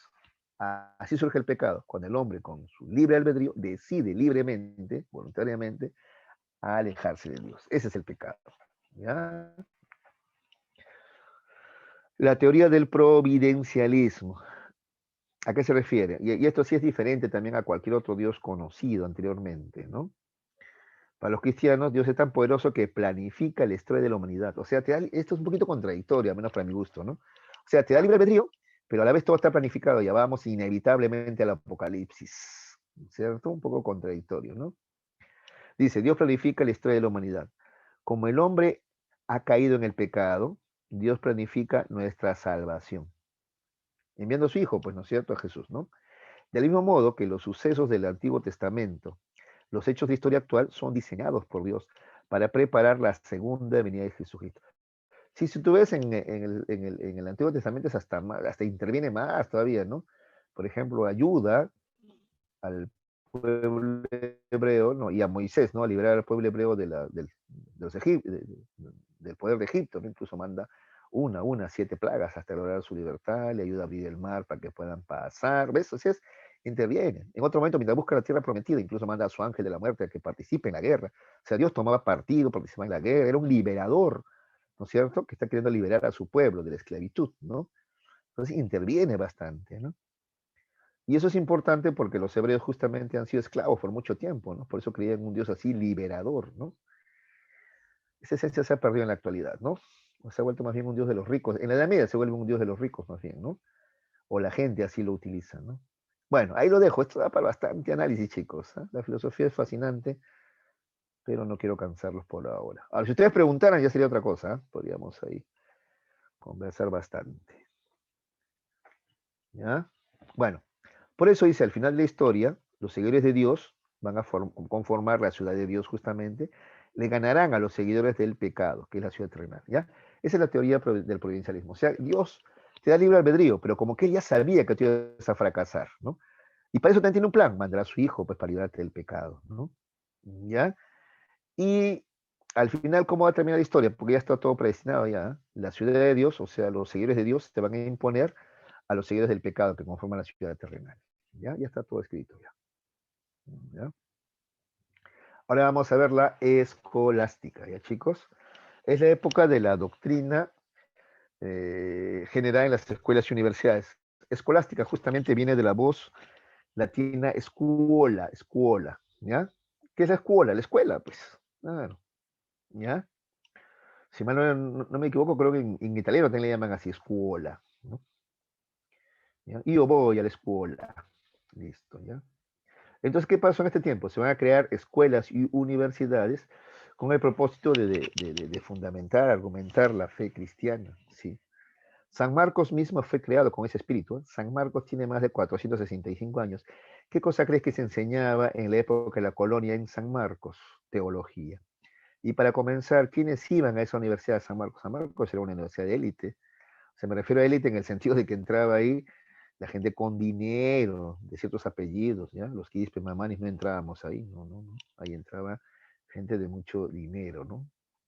así surge el pecado, cuando el hombre con su libre albedrío decide libremente, voluntariamente, a alejarse de Dios. Ese es el pecado, ¿ya? La teoría del providencialismo. ¿A qué se refiere? Y esto sí es diferente también a cualquier otro Dios conocido anteriormente, ¿no? Para los cristianos, Dios es tan poderoso que planifica la historia de la humanidad. O sea, esto es un poquito contradictorio, al menos para mi gusto, ¿no? O sea, te da libre albedrío, pero a la vez todo está planificado. Ya vamos inevitablemente al apocalipsis, ¿cierto? Un poco contradictorio, ¿no? Dice, Dios planifica la historia de la humanidad. Como el hombre ha caído en el pecado, Dios planifica nuestra salvación. Enviando a su Hijo, pues, ¿no es cierto?, a Jesús, ¿no? Del mismo modo que los sucesos del Antiguo Testamento, los hechos de historia actual son diseñados por Dios para preparar la segunda venida de Jesucristo. Si tú ves en el Antiguo Testamento es hasta interviene más todavía, ¿no? Por ejemplo, ayuda al pueblo hebreo, ¿no? Y a Moisés, ¿no? A liberar al pueblo hebreo del poder de Egipto, ¿no? Incluso manda 7 plagas hasta lograr su libertad, le ayuda a abrir el mar para que puedan pasar, ¿ves? O sea, interviene. En otro momento, mientras busca la tierra prometida, incluso manda a su ángel de la muerte a que participe en la guerra. O sea, Dios tomaba partido, participaba en la guerra, era un liberador, ¿no es cierto? Que está queriendo liberar a su pueblo de la esclavitud, ¿no? Entonces interviene bastante, ¿no? Y eso es importante porque los hebreos justamente han sido esclavos por mucho tiempo, ¿no? Por eso creían en un Dios así liberador, ¿no? Esa esencia se ha perdido en la actualidad, ¿no? O se ha vuelto más bien un Dios de los ricos. En la Edad Media se vuelve un Dios de los ricos, más bien, ¿no? O la gente así lo utiliza, ¿no? Bueno, ahí lo dejo. Esto da para bastante análisis, chicos. ¿Eh? La filosofía es fascinante, pero no quiero cansarlos por ahora. Ahora, si ustedes preguntaran, ya sería otra cosa. ¿Eh? Podríamos ahí conversar bastante. ¿Ya? Bueno, por eso dice, al final de la historia, los seguidores de Dios van a conformar la ciudad de Dios justamente, le ganarán a los seguidores del pecado, que es la ciudad terrenal, ¿ya? Esa es la teoría del providencialismo. O sea, Dios te da libre albedrío, pero como que él ya sabía que tú ibas a fracasar, ¿no? Y para eso también tiene un plan, mandará a su hijo, pues, para librarte del pecado, ¿no? ¿Ya? Y al final, ¿cómo va a terminar la historia? Porque ya está todo predestinado ya. ¿Eh? La ciudad de Dios, o sea, los seguidores de Dios, te van a imponer a los seguidores del pecado que conforman la ciudad terrenal. ¿Ya? Ya está todo escrito ya. ¿Ya? Ahora vamos a ver la escolástica, ¿ya, chicos? Es la época de la doctrina generada en las escuelas y universidades. Escolástica justamente viene de la voz latina escuola, escuola, ¿ya? ¿Qué es la escuola? La escuela, pues. Claro, ¿ya? Si mal no me equivoco, creo que en italiano también le llaman así, escuola, ¿no? ¿Ya? Yo voy a la escuela. Listo, ¿ya? Entonces, ¿qué pasó en este tiempo? Se van a crear escuelas y universidades con el propósito de fundamentar, argumentar la fe cristiana, ¿sí? San Marcos mismo fue creado con ese espíritu. ¿Eh? San Marcos tiene más de 465 años. ¿Qué cosa crees que se enseñaba en la época de la colonia en San Marcos? Teología. Y para comenzar, ¿quiénes iban a esa universidad de San Marcos? San Marcos era una universidad de élite. Se me refiero a élite en el sentido de que entraba ahí la gente con dinero, de ciertos apellidos, ¿ya? Los Quispe, Mamanis no entrábamos ahí, no, no, no. Ahí entraba gente de mucho dinero, ¿no?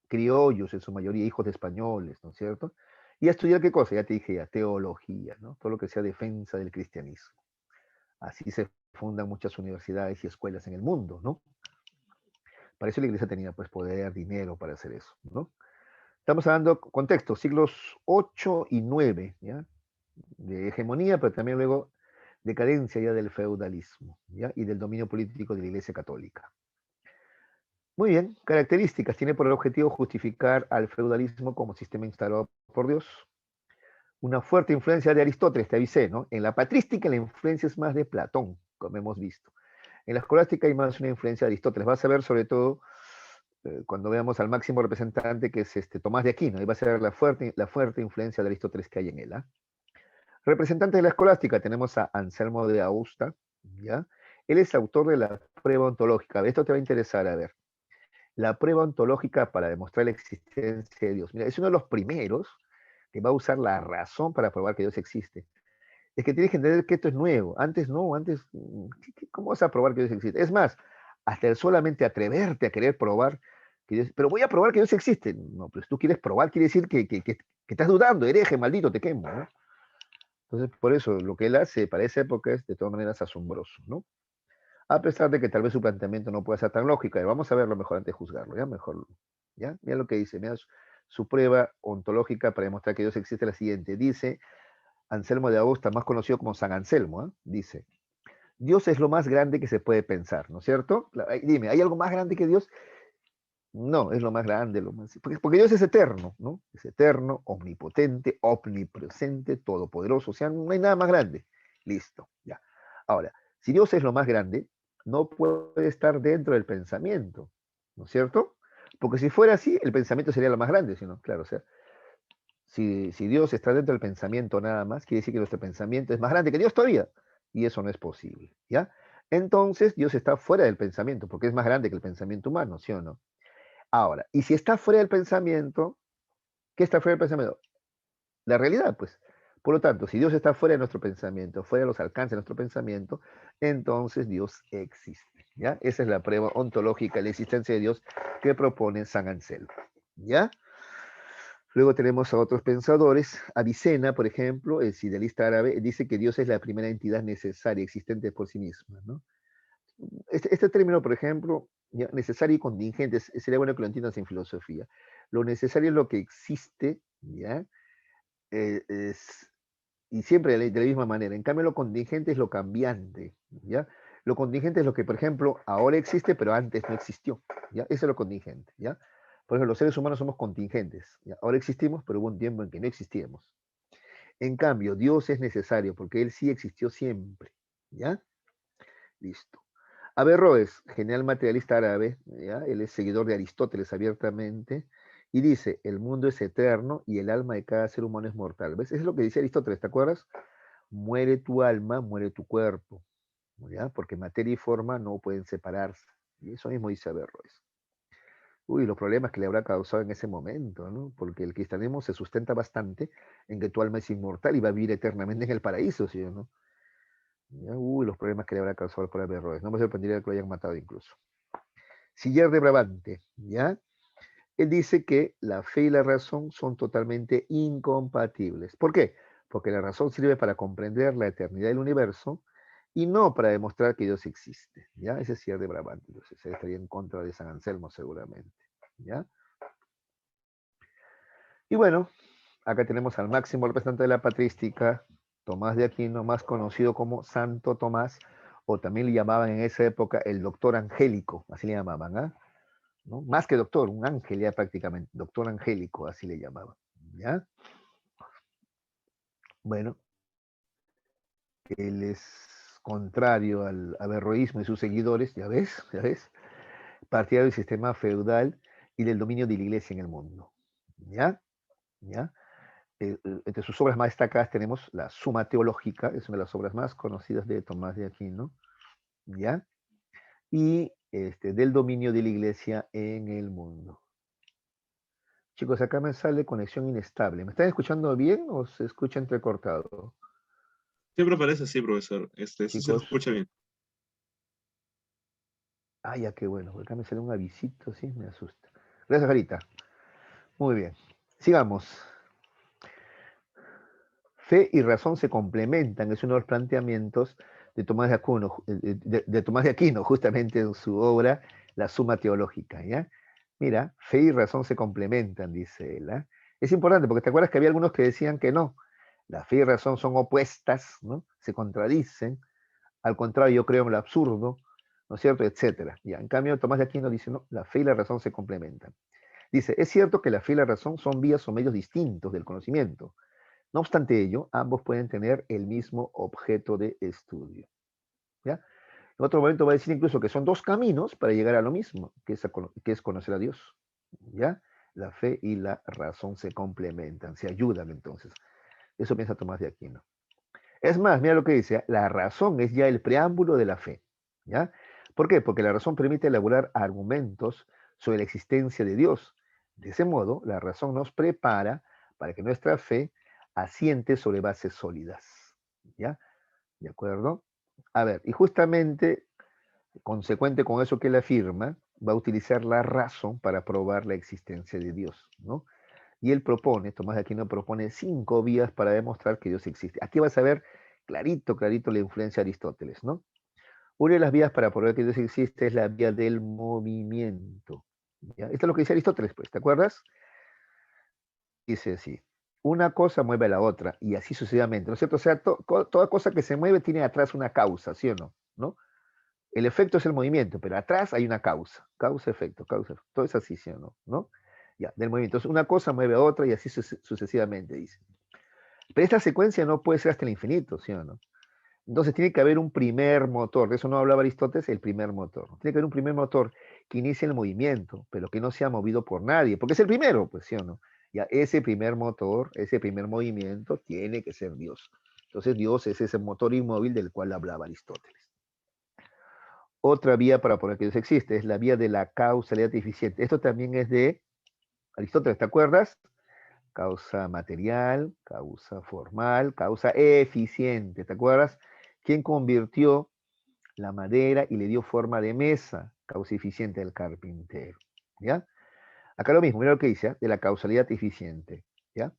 Criollos, en su mayoría hijos de españoles, ¿no es cierto? Y a estudiar qué cosa, ya te dije ya, teología, ¿no? Todo lo que sea defensa del cristianismo. Así se fundan muchas universidades y escuelas en el mundo, ¿no? Para eso la iglesia tenía pues poder, dinero para hacer eso, ¿no? Estamos hablando contexto, siglos 8 y 9, ¿ya? De hegemonía, pero también luego decadencia ya del feudalismo, ¿ya? Y del dominio político de la Iglesia Católica. Muy bien, características. Tiene por objetivo justificar al feudalismo como sistema instalado por Dios. Una fuerte influencia de Aristóteles, te avisé, ¿no? En la patrística la influencia es más de Platón, como hemos visto. En la escolástica hay más una influencia de Aristóteles. Vas a ver sobre todo cuando veamos al máximo representante que es Tomás de Aquino, y va a ser la fuerte influencia de Aristóteles que hay en él. ¿Ah? Representante de la escolástica tenemos a Anselmo de Augusta, ¿ya? Él es autor de la prueba ontológica. Esto te va a interesar, a ver. La prueba ontológica para demostrar la existencia de Dios. Mira, es uno de los primeros que va a usar la razón para probar que Dios existe. Es que tienes que entender que esto es nuevo. Antes no, antes, ¿cómo vas a probar que Dios existe? Es más, hasta el solamente atreverte a querer probar que Dios, pero voy a probar que Dios existe. No, pues tú quieres probar, quiere decir que estás dudando, hereje, maldito, te quemo, ¿no? Entonces, por eso, lo que él hace para esa época es de todas maneras asombroso, ¿no? A pesar de que tal vez su planteamiento no pueda ser tan lógico. Vamos a verlo mejor antes de juzgarlo, ¿ya? Mejor, ¿ya? Mira lo que dice, mira su prueba ontológica para demostrar que Dios existe, la siguiente. Dice Anselmo de Aosta, más conocido como San Anselmo, ¿eh? Dice, Dios es lo más grande que se puede pensar, ¿no es cierto? Dime, ¿hay algo más grande que Dios? No, es lo más grande, porque Dios es eterno, ¿no? Es eterno, omnipotente, omnipresente, todopoderoso, o sea, no hay nada más grande. Listo, ya. Ahora, si Dios es lo más grande, no puede estar dentro del pensamiento, ¿no es cierto? Porque si fuera así, el pensamiento sería lo más grande, sino, claro, o sea, si Dios está dentro del pensamiento nada más, quiere decir que nuestro pensamiento es más grande que Dios todavía, y eso no es posible, ¿ya? Entonces, Dios está fuera del pensamiento, porque es más grande que el pensamiento humano, ¿sí o no? Ahora, y si está fuera del pensamiento, ¿qué está fuera del pensamiento? La realidad, pues. Por lo tanto, si Dios está fuera de nuestro pensamiento, fuera de los alcances de nuestro pensamiento, entonces Dios existe. ¿Ya? Esa es la prueba ontológica de la existencia de Dios que propone San Anselmo. ¿Ya? Luego tenemos a otros pensadores. Avicena, por ejemplo, el idealista árabe, dice que Dios es la primera entidad necesaria, existente por sí misma. ¿No? Este término, por ejemplo, ¿ya? Necesario y contingente, sería bueno que lo entiendas en filosofía. Lo necesario es lo que existe, ¿ya? Es, y siempre de la misma manera. En cambio, lo contingente es lo cambiante, ¿ya? Lo contingente es lo que, por ejemplo, ahora existe, pero antes no existió, ¿ya? Eso es lo contingente, ¿ya? Por ejemplo, los seres humanos somos contingentes, ¿ya? Ahora existimos, pero hubo un tiempo en que no existíamos. En cambio, Dios es necesario porque Él sí existió siempre, ¿ya? Listo. Averroes, genial materialista árabe, ¿ya? Él es seguidor de Aristóteles abiertamente, y dice, el mundo es eterno y el alma de cada ser humano es mortal. ¿Ves? Eso es lo que dice Aristóteles, ¿te acuerdas? Muere tu alma, muere tu cuerpo, ¿ya? Porque materia y forma no pueden separarse. Y eso mismo dice Averroes. Uy, los problemas que le habrá causado en ese momento, ¿no? Porque el cristianismo se sustenta bastante en que tu alma es inmortal y va a vivir eternamente en el paraíso, ¿sí o no? ¿Ya? Uy, los problemas que le habrá causado por Averroes. No me sorprendería que lo hayan matado incluso. Siller de Brabante, ¿ya? Él dice que la fe y la razón son totalmente incompatibles. ¿Por qué? Porque la razón sirve para comprender la eternidad del universo y no para demostrar que Dios existe. ¿Ya? Ese es Siller de Brabante. Entonces, él estaría en contra de San Anselmo seguramente. ¿Ya? Y bueno, acá tenemos al máximo representante de la patrística, Tomás de Aquino, más conocido como Santo Tomás, o también le llamaban en esa época el doctor angélico, así le llamaban, ¿ah? ¿No? Más que doctor, un ángel ya prácticamente, doctor angélico, así le llamaban, ¿ya? Bueno, él es contrario al averroísmo y sus seguidores, ya ves, partidario del sistema feudal y del dominio de la iglesia en el mundo, ¿ya? ¿Ya? Entre sus obras más destacadas tenemos la Suma Teológica, es una de las obras más conocidas de Tomás de Aquino, ¿ya? Y del dominio de la iglesia en el mundo. Chicos, acá me sale conexión inestable. ¿Me están escuchando bien o se escucha entrecortado? Siempre parece así, profesor. Sí se Chicos, escucha bien. ya qué bueno, porque acá me sale un avisito, sí, me asusta. Gracias, Jarita. Muy bien. Sigamos. Fe y razón se complementan, es uno de los planteamientos de Tomás de Aquino, de Tomás de Aquino, justamente en su obra La Suma Teológica, ¿ya? Mira, fe y razón se complementan, dice él, ¿eh? Es importante porque te acuerdas que había algunos que decían que no, la fe y razón son opuestas, ¿no? Se contradicen, al contrario, yo creo en lo absurdo, ¿no es cierto? Etcétera. Ya, en cambio, Tomás de Aquino dice, no, la fe y la razón se complementan. Dice, es cierto que la fe y la razón son vías o medios distintos del conocimiento. No obstante ello, ambos pueden tener el mismo objeto de estudio. ¿Ya? En otro momento va a decir incluso que son dos caminos para llegar a lo mismo, que es conocer a Dios. ¿Ya? La fe y la razón se complementan, se ayudan entonces. Eso piensa Tomás de Aquino. Es más, mira lo que dice, la razón es ya el preámbulo de la fe. ¿Ya? ¿Por qué? Porque la razón permite elaborar argumentos sobre la existencia de Dios. De ese modo, la razón nos prepara para que nuestra fe asiente sobre bases sólidas. ¿Ya? ¿De acuerdo? A ver, y justamente, consecuente con eso que él afirma, va a utilizar la razón para probar la existencia de Dios, ¿no? Y él propone, Tomás de Aquino propone 5 vías para demostrar que Dios existe. Aquí vas a ver clarito, clarito la influencia de Aristóteles, ¿no? Una de las vías para probar que Dios existe es la vía del movimiento. ¿Ya? Esto es lo que dice Aristóteles, pues, ¿te acuerdas? Dice así, una cosa mueve a la otra y así sucesivamente, ¿no es cierto? O sea, toda cosa que se mueve tiene atrás una causa, ¿sí o no? ¿No? El efecto es el movimiento, pero atrás hay una causa, causa-efecto, causa-efecto, todo es así, ¿sí o no? ¿No? Ya, del movimiento. Entonces, una cosa mueve a otra y así sucesivamente, dice. Pero esta secuencia no puede ser hasta el infinito, ¿sí o no? Entonces tiene que haber un primer motor, de eso no hablaba Aristóteles, el primer motor. Tiene que haber un primer motor que inicie el movimiento, pero que no sea movido por nadie, porque es el primero, pues sí o no. Ya ese primer motor, ese primer movimiento tiene que ser Dios. Entonces Dios es ese motor inmóvil del cual hablaba Aristóteles. Otra vía para poner que Dios existe es la vía de la causalidad eficiente. Esto también es de Aristóteles, ¿te acuerdas? Causa material, causa formal, causa eficiente, ¿te acuerdas? ¿Quién convirtió la madera y le dio forma de mesa? Causa eficiente del carpintero, ¿ya? Acá lo mismo, mira lo que dice, ¿eh? De la causalidad eficiente, ¿ya?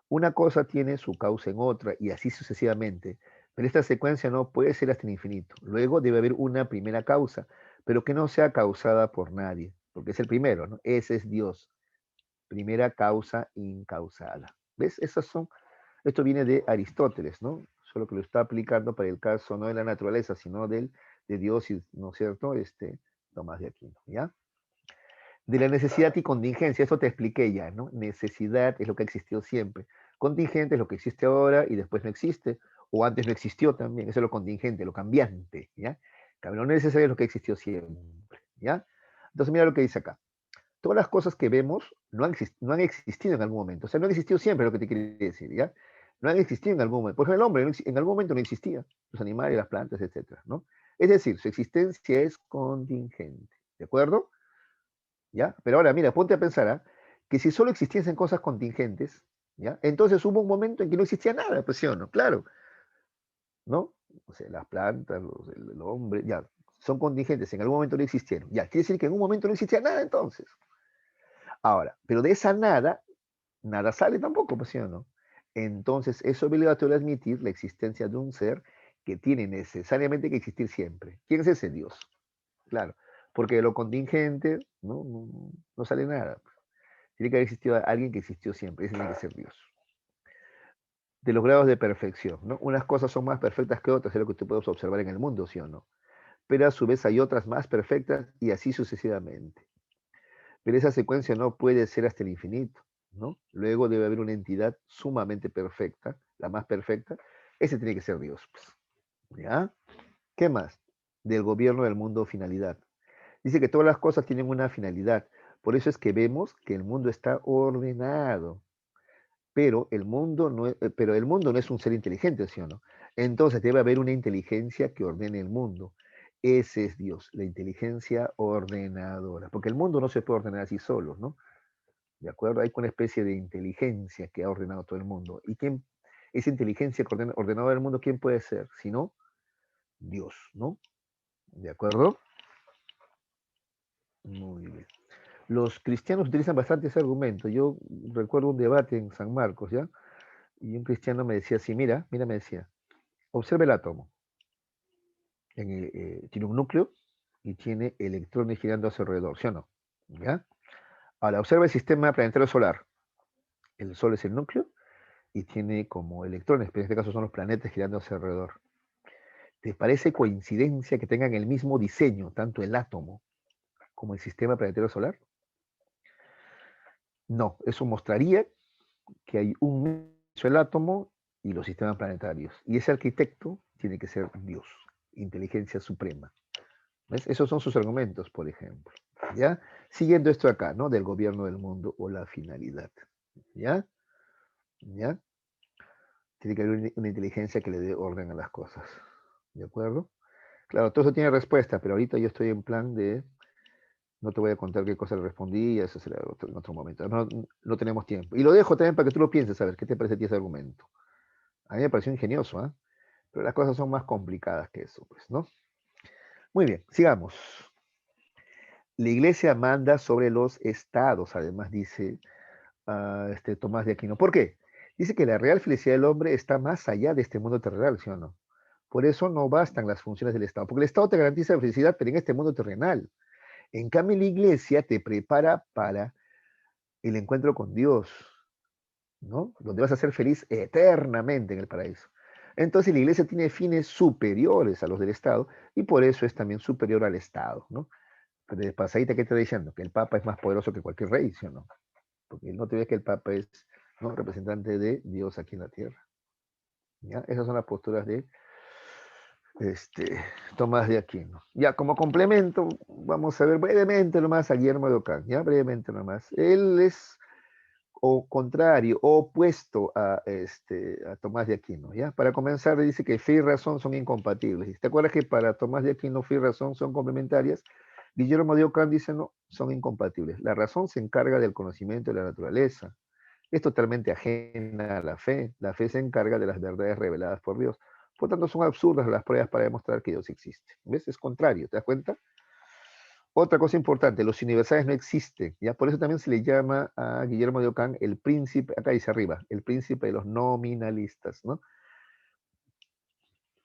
Una cosa tiene su causa en otra y así sucesivamente, pero esta secuencia no puede ser hasta el infinito. Luego debe haber una primera causa, pero que no sea causada por nadie, porque es el primero, ¿no? Ese es Dios, primera causa incausada. ¿Ves? Esas son Esto viene de Aristóteles, ¿no? Solo que lo está aplicando para el caso no de la naturaleza, sino de Dios, ¿no es cierto? Tomás de Aquino, ¿ya? De la necesidad y contingencia, esto te expliqué ya, ¿no? Necesidad es lo que ha existido siempre. Contingente es lo que existe ahora y después no existe, o antes no existió también, eso es lo contingente, lo cambiante, ¿ya? Lo necesario es lo que existió siempre, ¿ya? Entonces mira lo que dice acá. Todas las cosas que vemos no han existido en algún momento, o sea, no han existido siempre, es lo que te quiere decir, ¿ya? No han existido en algún momento. Por ejemplo, el hombre en algún momento no existía, los animales, las plantas, etcétera, ¿no? Es decir, su existencia es contingente, ¿de acuerdo? ¿Ya? Pero ahora, mira, ponte a pensar, ¿ah? Que si solo existiesen cosas contingentes, ¿ya? Entonces hubo un momento en que no existía nada, pues sí o no, claro, ¿no? O sea, las plantas, el hombre, ya, son contingentes, en algún momento no existieron, ya, quiere decir que en un momento no existía nada entonces. Ahora, pero de esa nada, nada sale tampoco, pues sí o no. Entonces es obligatorio admitir la existencia de un ser que tiene necesariamente que existir siempre. ¿Quién es ese Dios? Claro, porque de lo contingente no sale nada. Tiene que haber existido alguien que existió siempre, ese tiene que ser Dios. De los grados de perfección, ¿no? Unas cosas son más perfectas que otras, es lo que tú puedes observar en el mundo, ¿sí o no? Pero a su vez hay otras más perfectas y así sucesivamente. Pero esa secuencia no puede ser hasta el infinito, ¿no? Luego debe haber una entidad sumamente perfecta, la más perfecta. Ese tiene que ser Dios, pues. ¿Ya? ¿Qué más? Del gobierno del mundo, finalidad. Dice que todas las cosas tienen una finalidad. Por eso es que vemos que el mundo está ordenado. Pero el mundo no es un ser inteligente, ¿sí o no? Entonces debe haber una inteligencia que ordene el mundo. Ese es Dios, la inteligencia ordenadora. Porque el mundo no se puede ordenar así solo, ¿no? ¿De acuerdo? Hay una especie de inteligencia que ha ordenado todo el mundo. ¿Y quién, esa inteligencia que ordena, ordenadora del mundo, quién puede ser? Si no, Dios, ¿no? ¿De acuerdo? Muy bien. Los cristianos utilizan bastante ese argumento. Yo recuerdo un debate en San Marcos, ¿ya? Y un cristiano me decía así, mira, me decía, observa el átomo. Tiene un núcleo y tiene electrones girando a su alrededor, ¿sí o no? ¿Ya? Ahora, observa el sistema planetario solar. El Sol es el núcleo y tiene como electrones, pero en este caso son los planetas girando a su alrededor. ¿Te parece coincidencia que tengan el mismo diseño, tanto el átomo como el sistema planetario solar? No, eso mostraría que hay un solo átomo y los sistemas planetarios. Y ese arquitecto tiene que ser Dios, inteligencia suprema. ¿Ves? Esos son sus argumentos, por ejemplo. ¿Ya? Siguiendo esto acá, ¿no? Del gobierno del mundo o la finalidad. ¿Ya? ¿Ya? Tiene que haber una inteligencia que le dé orden a las cosas. ¿De acuerdo? Claro, todo eso tiene respuesta, pero ahorita yo estoy en plan de. No te voy a contar qué cosa le respondí, eso será en otro momento. No tenemos tiempo. Y lo dejo también para que tú lo pienses, a ver qué te parece a ti ese argumento. A mí me pareció ingenioso, ¿eh? Pero las cosas son más complicadas que eso, pues, ¿no? Muy bien, sigamos. La iglesia manda sobre los estados, además dice Tomás de Aquino. ¿Por qué? Dice que la real felicidad del hombre está más allá de este mundo terrenal, ¿sí o no? Por eso no bastan las funciones del Estado, porque el Estado te garantiza la felicidad, pero en este mundo terrenal. En cambio, la iglesia te prepara para el encuentro con Dios, ¿no? Donde vas a ser feliz eternamente en el paraíso. Entonces, la iglesia tiene fines superiores a los del Estado y por eso es también superior al Estado, ¿no? Pero de pasadita, ¿qué te está diciendo? Que el Papa es más poderoso que cualquier rey, ¿sí o no? Porque no te ves que el Papa es, ¿no?, representante de Dios aquí en la tierra. ¿Ya? Esas son las posturas de Tomás de Aquino. Ya, como complemento, vamos a ver brevemente nomás a Guillermo de Ockham, ya, brevemente nomás. Él es contrario, opuesto a Tomás de Aquino, ¿ya? Para comenzar, dice que fe y razón son incompatibles. ¿Te acuerdas que para Tomás de Aquino fe y razón son complementarias? Guillermo de Ockham dice no, son incompatibles. La razón se encarga del conocimiento de la naturaleza. Es totalmente ajena a la fe. La fe se encarga de las verdades reveladas por Dios. Por tanto, son absurdas las pruebas para demostrar que Dios existe. ¿Ves? Es contrario, ¿te das cuenta? Otra cosa importante, los universales no existen, ¿ya? Por eso también se le llama a Guillermo de Ockham el príncipe, acá dice arriba, el príncipe de los nominalistas, ¿no?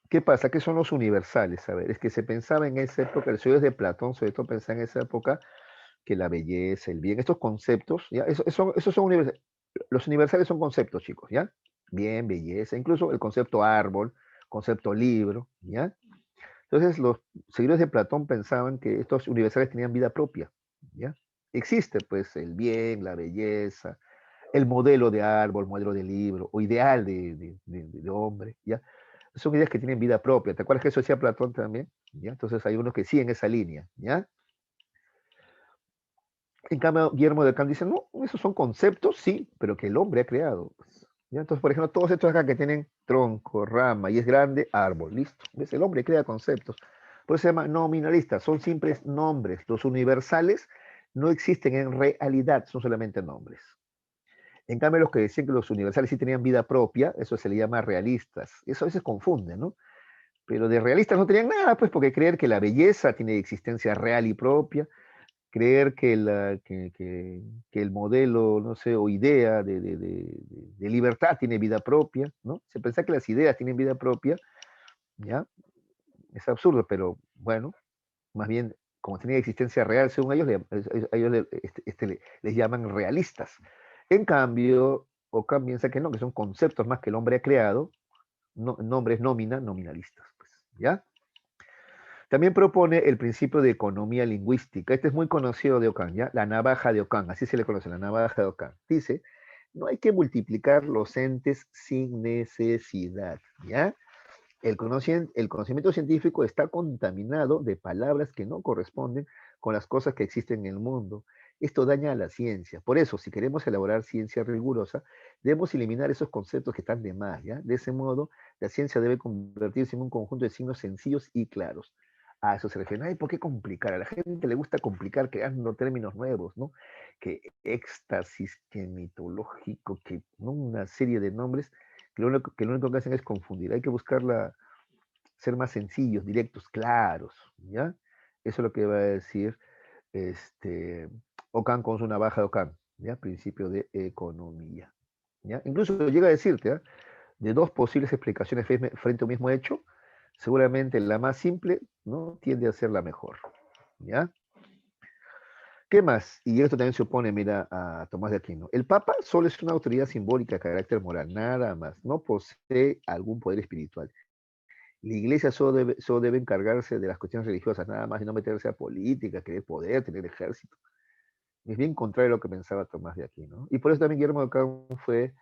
¿Qué pasa? ¿Qué son los universales? A ver, es que se pensaba en esa época, los estudios de Platón, sobre todo pensaba en esa época, que la belleza, el bien, estos conceptos, ¿ya? Esos son universales. Los universales son conceptos, chicos, ¿ya? bien, belleza, incluso el concepto árbol, concepto libro, ¿ya? Entonces los seguidores de Platón pensaban que estos universales tenían vida propia, ¿ya? Existe pues el bien, la belleza, el modelo de árbol, modelo de libro, o ideal de hombre, ¿ya? Son ideas que tienen vida propia. ¿Te acuerdas que eso decía Platón también? ¿Ya? Entonces hay unos que siguen esa línea, ¿ya? En cambio, Guillermo de Ockham dice, no, esos son conceptos, sí, pero que el hombre ha creado. Pues, ¿ya? Entonces, por ejemplo, todos estos acá que tienen tronco, rama y es grande, árbol, listo. ¿Ves? El hombre crea conceptos. Por eso se llama nominalista, son simples nombres. Los universales no existen en realidad, son solamente nombres. En cambio, los que decían que los universales sí tenían vida propia, eso se le llama realistas. Eso a veces confunde, ¿no? Pero de realistas no tenían nada, pues, porque creer que la belleza tiene existencia real y propia, creer que el modelo, no sé, o idea de libertad tiene vida propia, ¿no? Se piensa que las ideas tienen vida propia, ¿ya? Es absurdo, pero bueno, más bien, como tenía existencia real, según ellos, les llaman realistas. En cambio, Ockham piensa que no, que son conceptos más que el hombre ha creado, no, nombres nominalistas, pues, ¿ya? También propone el principio de economía lingüística. Este es muy conocido de Ockham, ¿ya? La navaja de Ockham, así se le conoce, la navaja de Ockham. Dice, no hay que multiplicar los entes sin necesidad, ¿ya? El conocimiento científico está contaminado de palabras que no corresponden con las cosas que existen en el mundo. Esto daña a la ciencia. Por eso, si queremos elaborar ciencia rigurosa, debemos eliminar esos conceptos que están de más, ¿ya? De ese modo, la ciencia debe convertirse en un conjunto de signos sencillos y claros. A eso se refiere. Ay, ¿por qué complicar? A la gente le gusta complicar creando términos nuevos, ¿no? Que éxtasis, que mitológico, que ¿no? Una serie de nombres que lo único que hacen es confundir. Hay que buscarla, ser más sencillos, directos, claros, ¿ya? Eso es lo que va a decir este, Ockham con su navaja de Ockham, ¿ya? Principio de economía, ¿ya? Incluso llega a decirte, ¿eh? De dos posibles explicaciones frente a un mismo hecho, seguramente la más simple, ¿no? Tiende a ser la mejor, ¿ya? ¿Qué más? Y esto también se opone, mira, a Tomás de Aquino. El Papa solo es una autoridad simbólica de carácter moral, nada más. No posee algún poder espiritual. La iglesia solo debe encargarse de las cuestiones religiosas, nada más, y no meterse a política, querer poder, tener ejército. Es bien contrario a lo que pensaba Tomás de Aquino. Y por eso también Guillermo de Ockham fue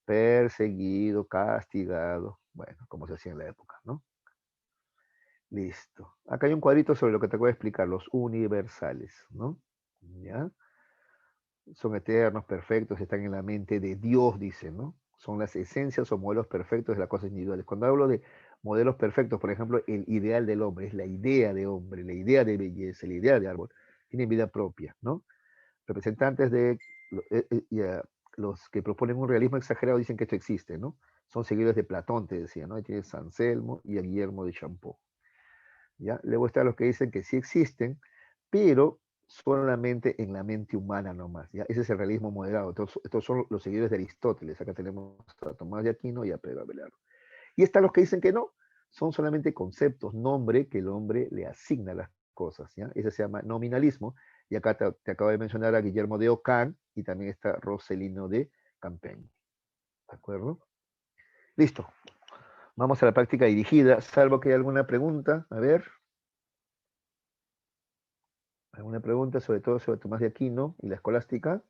perseguido, castigado, bueno, como se hacía en la época, ¿no? Listo. Acá hay un cuadrito sobre lo que te acabo de explicar, los universales, ¿no? ¿Ya? Son eternos, perfectos, están en la mente de Dios, dice, ¿no? Son las esencias o modelos perfectos de las cosas individuales. Cuando hablo de modelos perfectos, por ejemplo, el ideal del hombre, es la idea de hombre, la idea de belleza, la idea de árbol, tienen vida propia, ¿no? Representantes de los que proponen un realismo exagerado dicen que esto existe, ¿no? Son seguidores de Platón, te decía, ¿no? Ahí tienes a Anselmo y a Guillermo de Champeau, ¿ya? Luego están los que dicen que sí existen, pero solamente en la mente humana nomás, ¿ya? Ese es el realismo moderado. Estos son los seguidores de Aristóteles. Acá tenemos a Tomás de Aquino y a Pedro Abelardo. Y están los que dicen que no, son solamente conceptos, nombre que el hombre le asigna a las cosas, ¿ya? Ese se llama nominalismo. Y acá te acabo de mencionar a Guillermo de Ockham y también está Roselino de Campeny. ¿De acuerdo? Listo. Vamos a la práctica dirigida, salvo que haya alguna pregunta. A ver. ¿Alguna pregunta, sobre todo sobre Tomás de Aquino y la escolástica?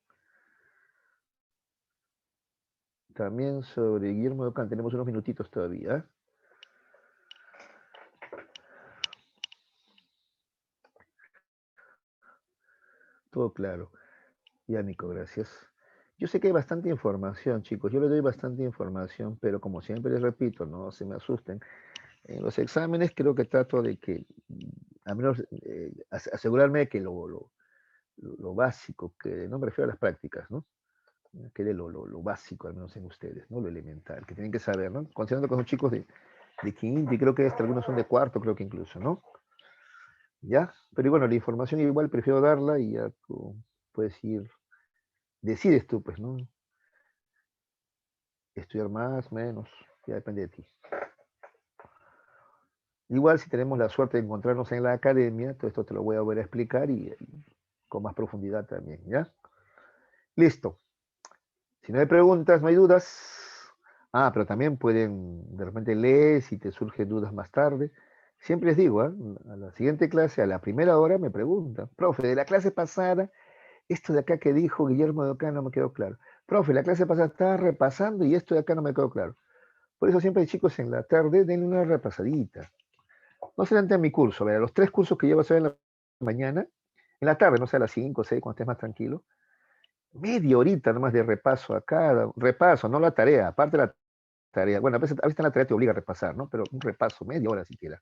También sobre Guillermo de Ockham. Tenemos unos minutitos todavía. Todo claro. Ya, Nico, gracias. Yo sé que hay bastante información, chicos. Yo les doy bastante información, pero como siempre les repito, no se me asusten. En los exámenes creo que trato de que, al menos, asegurarme de que lo básico, que no me refiero a las prácticas, ¿no? Que de lo básico, al menos en ustedes, ¿no? Lo elemental, que tienen que saber, ¿no? Considerando que son chicos de quinto y creo que hasta algunos son de cuarto, creo que incluso, ¿no? ¿Ya? Pero bueno, la información igual prefiero darla y ya tú puedes ir, decides tú, pues, ¿no? Estudiar más, menos, ya depende de ti. Igual si tenemos la suerte de encontrarnos en la academia, todo esto te lo voy a volver a explicar y con más profundidad también, ¿ya? Listo. Si no hay preguntas, no hay dudas. Pero también pueden, de repente leer si te surgen dudas más tarde. Siempre les digo, a la siguiente clase, a la primera hora, me preguntan, profe, de la clase pasada, esto de acá que dijo Guillermo de acá no me quedó claro. Profe, la clase pasada estaba repasando y esto de acá no me quedó claro. Por eso siempre, chicos, en la tarde denle una repasadita. No se en mi curso, a ver, los 3 cursos que llevo a hacer en la mañana, en la tarde, no sé, a las 5 o 6, cuando estés más tranquilo, media horita nomás de repaso a cada, repaso, no la tarea, aparte de la tarea, bueno, a veces la tarea te obliga a repasar, ¿no? Pero un repaso, media hora siquiera,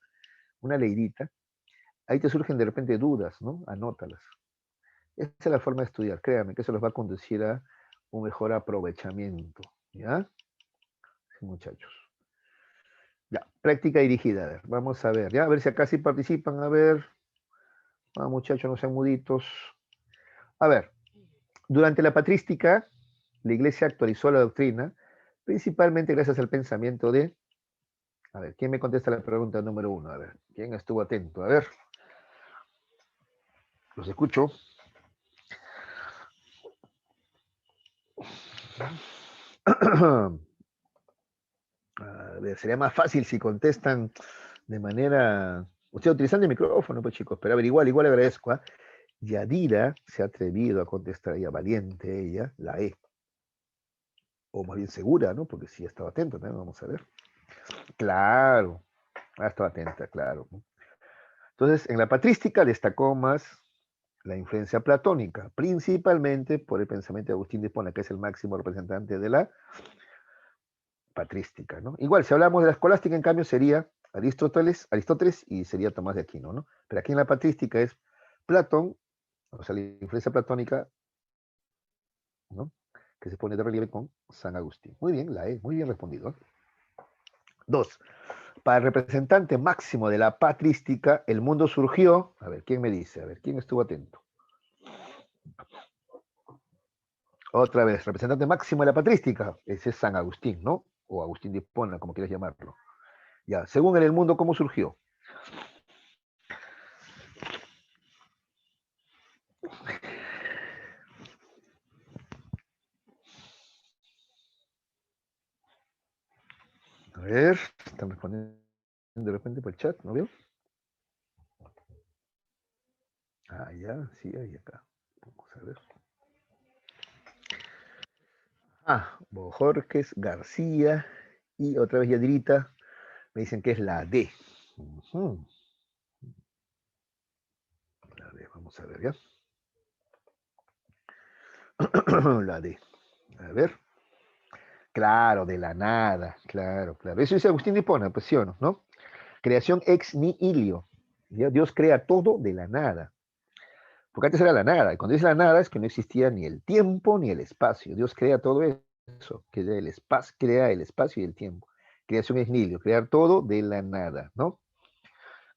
una leidita, ahí te surgen de repente dudas, ¿no? Anótalas. Esa es la forma de estudiar, créanme que eso los va a conducir a un mejor aprovechamiento, ¿ya? Sí, muchachos. Ya, práctica dirigida, a ver, vamos a ver, ya, a ver si acá sí participan, a ver, muchachos, no sean muditos. A ver, durante la patrística, la Iglesia actualizó la doctrina, principalmente gracias al pensamiento de... A ver, ¿quién me contesta la pregunta número 1? A ver, ¿quién estuvo atento? A ver, los escucho. A ver, sería más fácil si contestan de manera... Usted utilizando el micrófono, pues chicos, pero a ver, igual agradezco. Yadira se ha atrevido a contestar, ella valiente, ella, la E. O más bien segura, ¿no? Porque sí estaba atenta, ¿no? Vamos a ver. Claro, estado atenta, claro. Entonces, en la patrística destacó más la influencia platónica, principalmente por el pensamiento de Agustín de Hipona, que es el máximo representante de la patrística, ¿no? Igual, si hablamos de la escolástica, en cambio, sería Aristóteles y sería Tomás de Aquino, ¿no? Pero aquí en la patrística es Platón, o sea, la influencia platónica, ¿no? Que se pone de relieve con San Agustín. Muy bien, la E, muy bien respondido. 2. Para el representante máximo de la patrística, el mundo surgió, a ver, ¿quién me dice? A ver, ¿quién estuvo atento? Otra vez, representante máximo de la patrística, ese es San Agustín, ¿no? O Agustín de Hipona, como quieras llamarlo. Ya, según en el mundo, ¿cómo surgió? A ver, están respondiendo de repente por el chat, ¿no veo? Ya, sí, ahí acá. Vamos a ver. Bojorques, García y otra vez Yadirita me dicen que es la D. La D, vamos a ver ya. La D. A ver. Claro, de la nada, claro. Eso dice Agustín de Hipona, pues sí o no. Creación ex nihilo. Dios crea todo de la nada. Porque antes era la nada. Y cuando dice la nada es que no existía ni el tiempo ni el espacio. Dios crea todo eso. Crea el espacio y el tiempo. Creación ex nihilo. Crear todo de la nada, ¿no?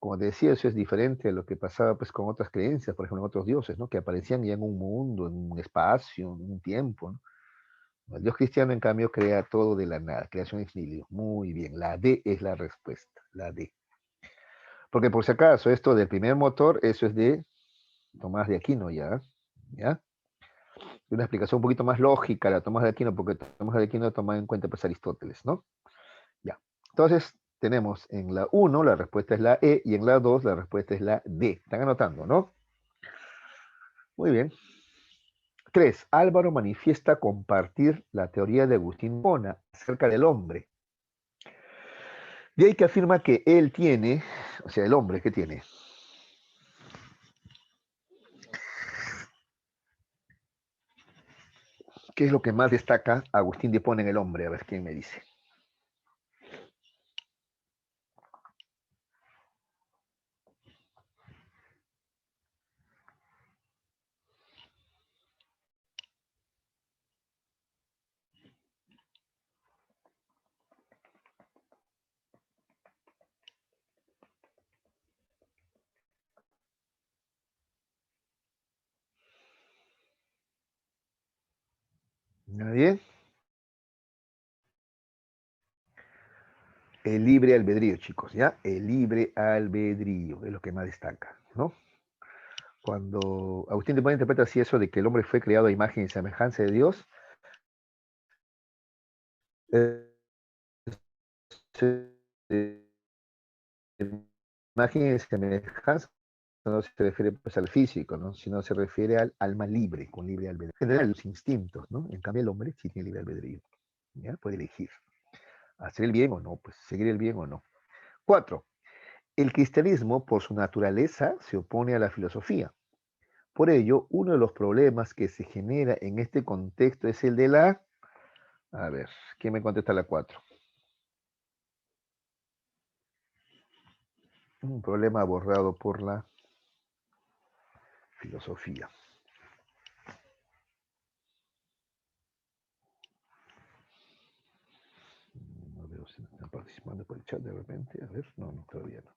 Como te decía, eso es diferente a lo que pasaba pues con otras creencias, por ejemplo, en otros dioses, ¿no? Que aparecían ya en un mundo, en un espacio, en un tiempo, ¿no? El Dios cristiano, en cambio, crea todo de la nada, creación ex nihilo. Muy bien, la D es la respuesta, la D. Porque por si acaso, esto del primer motor, eso es de Tomás de Aquino ya, ¿ya? Una explicación un poquito más lógica la Tomás de Aquino, porque Tomás de Aquino toma en cuenta pues Aristóteles, ¿no? Ya. Entonces, tenemos en la 1 la respuesta es la E y en la 2 la respuesta es la D. ¿Están anotando, no? Muy bien. 3. Álvaro manifiesta compartir la teoría de Agustín Bona acerca del hombre. De ahí que afirma que él tiene, o sea, el hombre que tiene. ¿Qué es lo que más destaca Agustín de Hipona en el hombre? A ver quién me dice. ¿Nadie? El libre albedrío, chicos, ¿ya? El libre albedrío es lo que más destaca, ¿no? Cuando Agustín de Hipona interpreta así eso de que el hombre fue creado a imagen y semejanza de Dios, imagen y semejanza no se refiere pues al físico, ¿no? Sino se refiere al alma libre, con libre albedrío. En general, los instintos, ¿no? En cambio, el hombre sí tiene libre albedrío. ¿Ya? Puede elegir hacer el bien o no, pues seguir el bien o no. 4. El cristianismo, por su naturaleza, se opone a la filosofía. Por ello, uno de los problemas que se genera en este contexto es el de la... A ver, ¿quién me contesta la 4? Un problema abordado por la filosofía. No veo si están participando por el chat de repente. A ver, no, todavía no.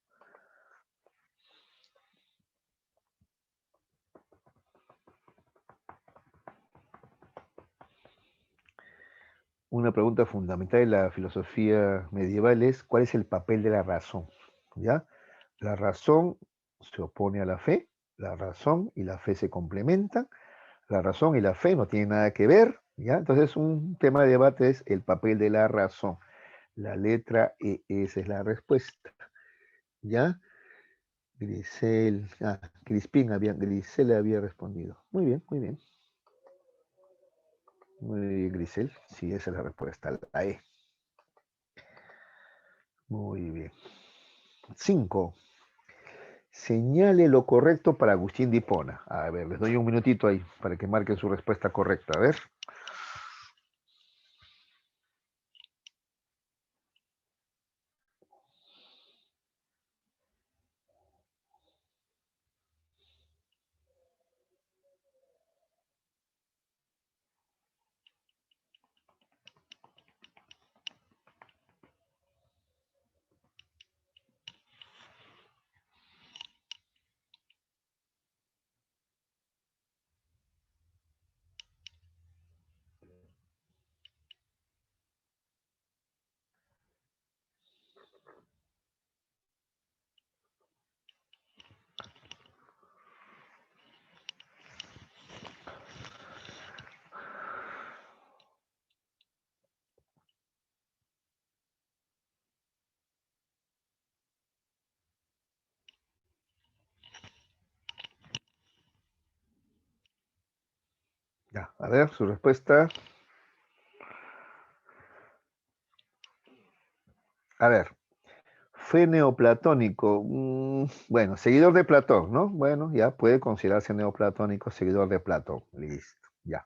Una pregunta fundamental de la filosofía medieval es ¿cuál es el papel de la razón? ¿Ya? La razón se opone a la fe, la razón y la fe se complementan, la razón y la fe no tienen nada que ver, ¿ya? Entonces un tema de debate es el papel de la razón. La letra E, esa es la respuesta, ¿ya? Grisel había respondido. Muy bien, muy bien. Muy bien, Grisel. Sí, esa es la respuesta, la E. Muy bien. 5. Señale lo correcto para Agustín de Hipona. A ver, les doy un minutito ahí para que marquen su respuesta correcta. A ver. Ya, a ver, su respuesta. A ver, fue neoplatónico. Bueno, seguidor de Platón, ¿no? Bueno, ya puede considerarse neoplatónico, seguidor de Platón. Listo, ya.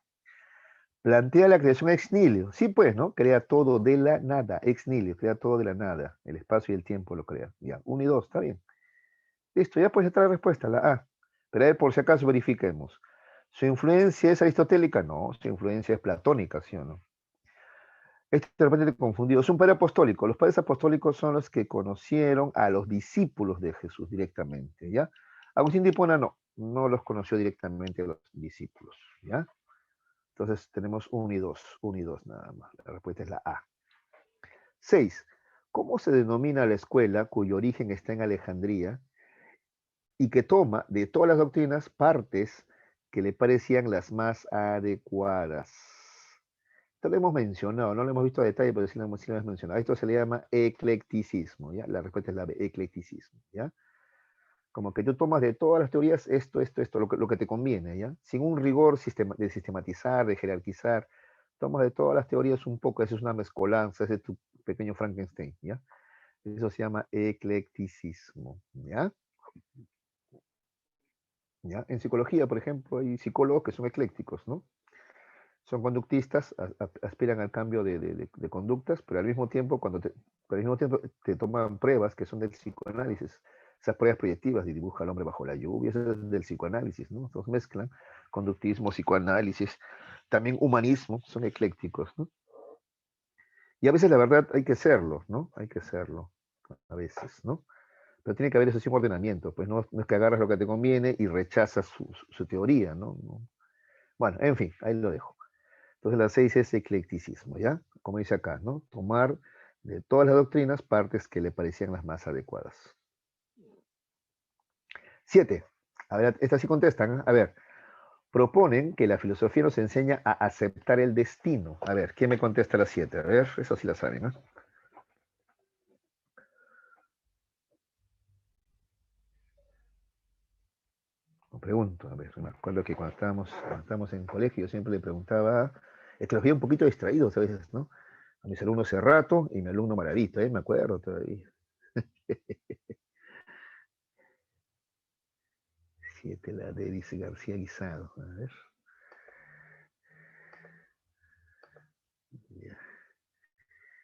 Plantea la creación ex nihilo. Sí, pues, ¿no? Crea todo de la nada. Ex nihilo, crea todo de la nada. El espacio y el tiempo lo crea. Ya, 1 y 2, está bien. Listo, ya pues está la respuesta, la A. Pero a ver, por si acaso verifiquemos. ¿Su influencia es aristotélica? No, su influencia es platónica, ¿sí o no? Este de repente te confundido. Es un padre apostólico. Los padres apostólicos son los que conocieron a los discípulos de Jesús directamente, ¿ya? Agustín de Hipona no los conoció directamente a los discípulos, ¿ya? Entonces tenemos 1 y 2 nada más. La respuesta es la A. 6. ¿Cómo se denomina la escuela cuyo origen está en Alejandría y que toma de todas las doctrinas partes que le parecían las más adecuadas? Esto lo hemos mencionado, no lo hemos visto a detalle, pero sí lo hemos mencionado. Esto se le llama eclecticismo, ¿ya? La respuesta es la B, eclecticismo, ¿ya? Como que tú tomas de todas las teorías esto, lo que te conviene, ¿ya? Sin un rigor de sistematizar, de jerarquizar. Tomas de todas las teorías un poco, eso es una mezcolanza, ese es tu pequeño Frankenstein, ¿ya? Eso se llama eclecticismo, ¿ya? ¿Ya? En psicología, por ejemplo, hay psicólogos que son eclécticos, ¿no? Son conductistas, aspiran al cambio de conductas, pero al mismo tiempo, te toman pruebas que son del psicoanálisis, esas pruebas proyectivas de dibuja al hombre bajo la lluvia, eso es del psicoanálisis, ¿no? Entonces mezclan conductismo, psicoanálisis, también humanismo, son eclécticos, ¿no? Y a veces la verdad hay que serlo, ¿no? Hay que serlo, a veces, ¿no? Pero tiene que haber eso sí un ordenamiento, pues no es que agarras lo que te conviene y rechazas su teoría, ¿no? Bueno, en fin, ahí lo dejo. Entonces la 6 es eclecticismo, ¿ya? Como dice acá, ¿no? Tomar de todas las doctrinas partes que le parecían las más adecuadas. 7. A ver, estas sí contestan. A ver, proponen que la filosofía nos enseña a aceptar el destino. A ver, ¿quién me contesta la 7? A ver, eso sí la saben, ¿no? pregunto, a ver, me acuerdo que cuando estábamos en colegio, yo siempre le preguntaba, es que los veía un poquito distraídos a veces, ¿no? A mis alumnos hace rato y mi alumno Maravito, me acuerdo todavía. 7 la D, dice García Guisado. A ver. Ya.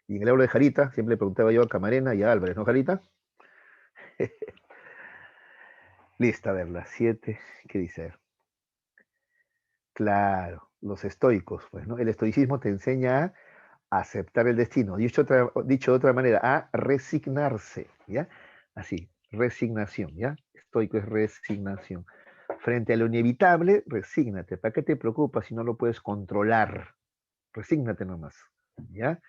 Y en el aula de Jarita, siempre le preguntaba yo a Camarena y a Álvarez, ¿no, Jarita? Listo, a ver, las 7, ¿qué dice? Claro, los estoicos, pues, ¿no? El estoicismo te enseña a aceptar el destino. Dicho de otra manera, a resignarse, ¿ya? Así, resignación, ¿ya? Estoico es resignación. Frente a lo inevitable, resígnate. ¿Para qué te preocupas si no lo puedes controlar? Resígnate nomás, ¿ya?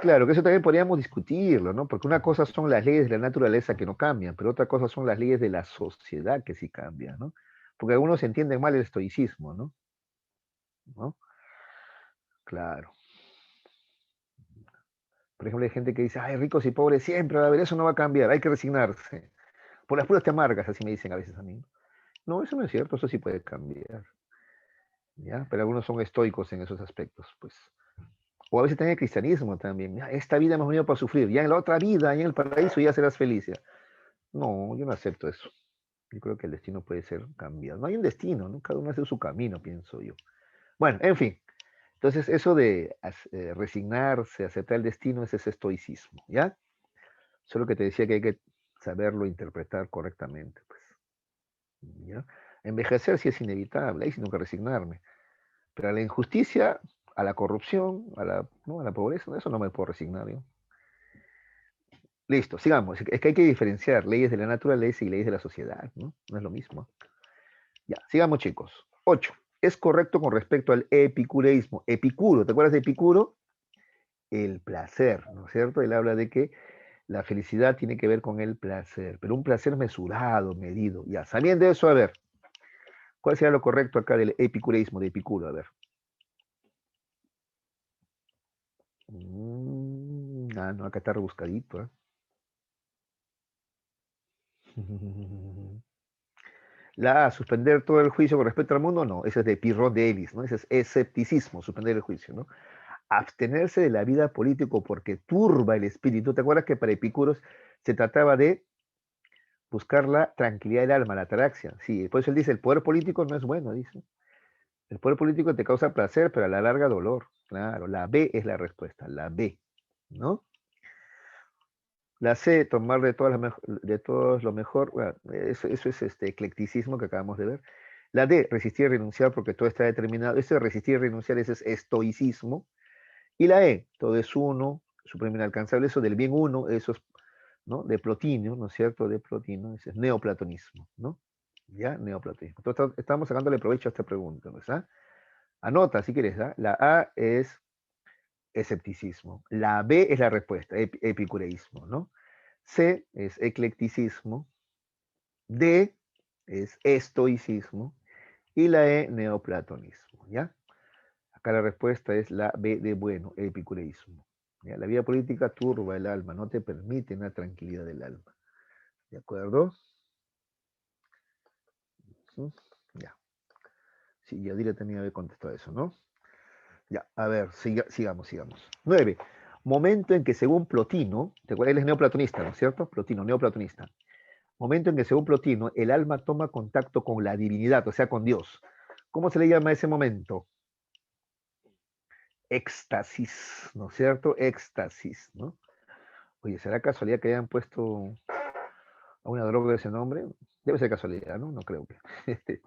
Claro, que eso también podríamos discutirlo, ¿no? Porque una cosa son las leyes de la naturaleza que no cambian, pero otra cosa son las leyes de la sociedad que sí cambian, ¿no? Porque algunos entienden mal el estoicismo, ¿no? ¿No? Claro. Por ejemplo, hay gente que dice, ay, ricos y pobres siempre va a haber, eso no va a cambiar, hay que resignarse. Por las puras te amargas, así me dicen a veces a mí. No, eso no es cierto, eso sí puede cambiar, ¿ya? Pero algunos son estoicos en esos aspectos, pues. O a veces también el cristianismo también. Ya, esta vida hemos venido para sufrir, ya en la otra vida, ya en el paraíso, ya serás feliz. Ya. No, yo no acepto eso. Yo creo que el destino puede ser cambiado. No hay un destino, ¿no? Cada uno hace su camino, pienso yo. Bueno, en fin. Entonces, eso de resignarse, aceptar el destino, es ese estoicismo, ¿ya? Solo que te decía que hay que saberlo interpretar correctamente, pues. ¿Ya? Envejecer sí es inevitable, ahí sí tengo que resignarme. Pero a la injusticia, a la corrupción, ¿no? A la pobreza, eso no me puedo resignar yo. Listo, sigamos. Es que hay que diferenciar leyes de la naturaleza y leyes de la sociedad, ¿no? No es lo mismo. Ya, sigamos, chicos. 8. Es correcto con respecto al epicureísmo. Epicuro, ¿te acuerdas de Epicuro? El placer, ¿no es cierto? Él habla de que la felicidad tiene que ver con el placer, pero un placer mesurado, medido. Ya, sabiendo eso, a ver, ¿cuál sería lo correcto acá del epicureísmo, de Epicuro? A ver. No, acá está rebuscadito, ¿eh? La A, suspender todo el juicio con respecto al mundo, no, ese es de Pirro de Elis, ¿no? Ese es escepticismo, suspender el juicio, ¿no? Abstenerse de la vida política porque turba el espíritu. ¿Te acuerdas que para Epicúros se trataba de buscar la tranquilidad del alma, la ataraxia? Sí, por eso él dice, el poder político no es bueno, dice. El poder político te causa placer, pero a la larga dolor. Claro, la B es la respuesta, la B, ¿no? La C, tomar de todos lo mejor, bueno, eso es este eclecticismo que acabamos de ver. La D, resistir y renunciar porque todo está determinado. Ese resistir y renunciar, ese es estoicismo. Y la E, todo es uno, supremo inalcanzable, eso del bien uno, eso es, ¿no? De Plotinio, ¿no es cierto? De Plotino, ese es neoplatonismo, ¿no? Ya, neoplatonismo. Entonces, estamos sacándole provecho a esta pregunta, ¿verdad? Anota si quieres, ¿ah? La A es escepticismo, la B es la respuesta, epicureísmo, ¿no? C es eclecticismo, D es estoicismo y la E neoplatonismo, ¿ya? Acá la respuesta es la B de bueno, epicureísmo. ¿Ya? La vida política turba el alma, no te permite una tranquilidad del alma. ¿De acuerdo? ¿Sí? Ya. Sí, Yadira también había contestado eso, ¿no? Ya, a ver, sigamos. 9. Momento en que según Plotino, él es neoplatonista, ¿no es cierto? Plotino, neoplatonista. Momento en que según Plotino, el alma toma contacto con la divinidad, o sea, con Dios. ¿Cómo se le llama a ese momento? Éxtasis, ¿no es cierto? Éxtasis, ¿no? Oye, ¿será casualidad que hayan puesto a una droga de ese nombre? Debe ser casualidad, ¿no? No creo que.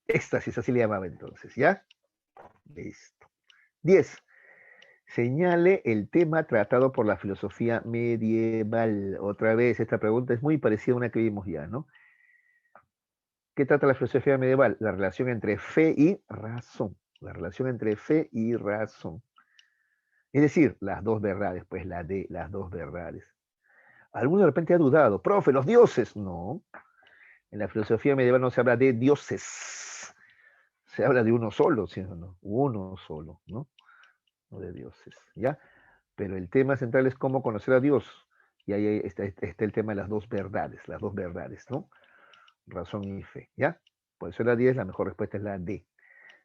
Éxtasis, así le llamaba entonces, ¿ya? Listo. 10. Señale el tema tratado por la filosofía medieval. Otra vez, esta pregunta es muy parecida a una que vimos ya, ¿no? ¿Qué trata la filosofía medieval? La relación entre fe y razón. La relación entre fe y razón. Es decir, las dos verdades, pues la de las dos verdades. Alguno de repente ha dudado, profe, los dioses. No, en la filosofía medieval no se habla de dioses, se habla de uno solo, ¿sí o no? Uno solo, ¿no? No de dioses, ¿ya? Pero el tema central es cómo conocer a Dios. Y ahí está el tema de las dos verdades, ¿no? Razón y fe, ¿ya? Por eso la 10, la mejor respuesta es la D.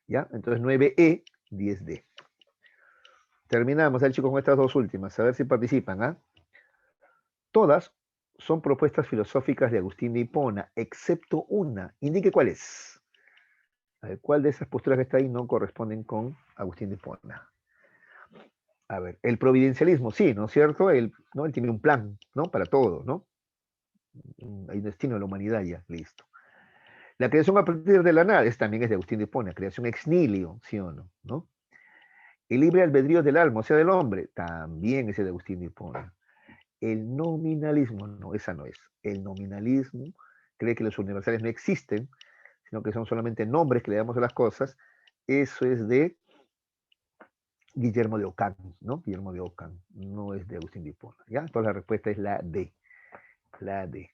¿Ya? Entonces 9E, 10D. Terminamos, chicos, con estas dos últimas. A ver si participan. ¿Ah? Todas son propuestas filosóficas de Agustín de Hipona, excepto una. Indique cuál es. A ver, ¿cuál de esas posturas que está ahí no corresponden con Agustín de Hipona? A ver, el providencialismo, sí, ¿no es cierto? Él tiene un plan, ¿no? Para todo, ¿no? Hay un destino de la humanidad ya, listo. La creación a partir de la nada, también es de Agustín de Hipona, creación ex nihilo, ¿sí o no? ¿No? El libre albedrío del alma, o sea, del hombre, también es de Agustín de Hipona. El nominalismo, no, esa no es. El nominalismo cree que los universales no existen, sino que son solamente nombres que le damos a las cosas. Eso es de Guillermo de Ockham, ¿no? Guillermo de Ockham, no es de Agustín de Hipona, ¿ya? Entonces la respuesta es la D. La D,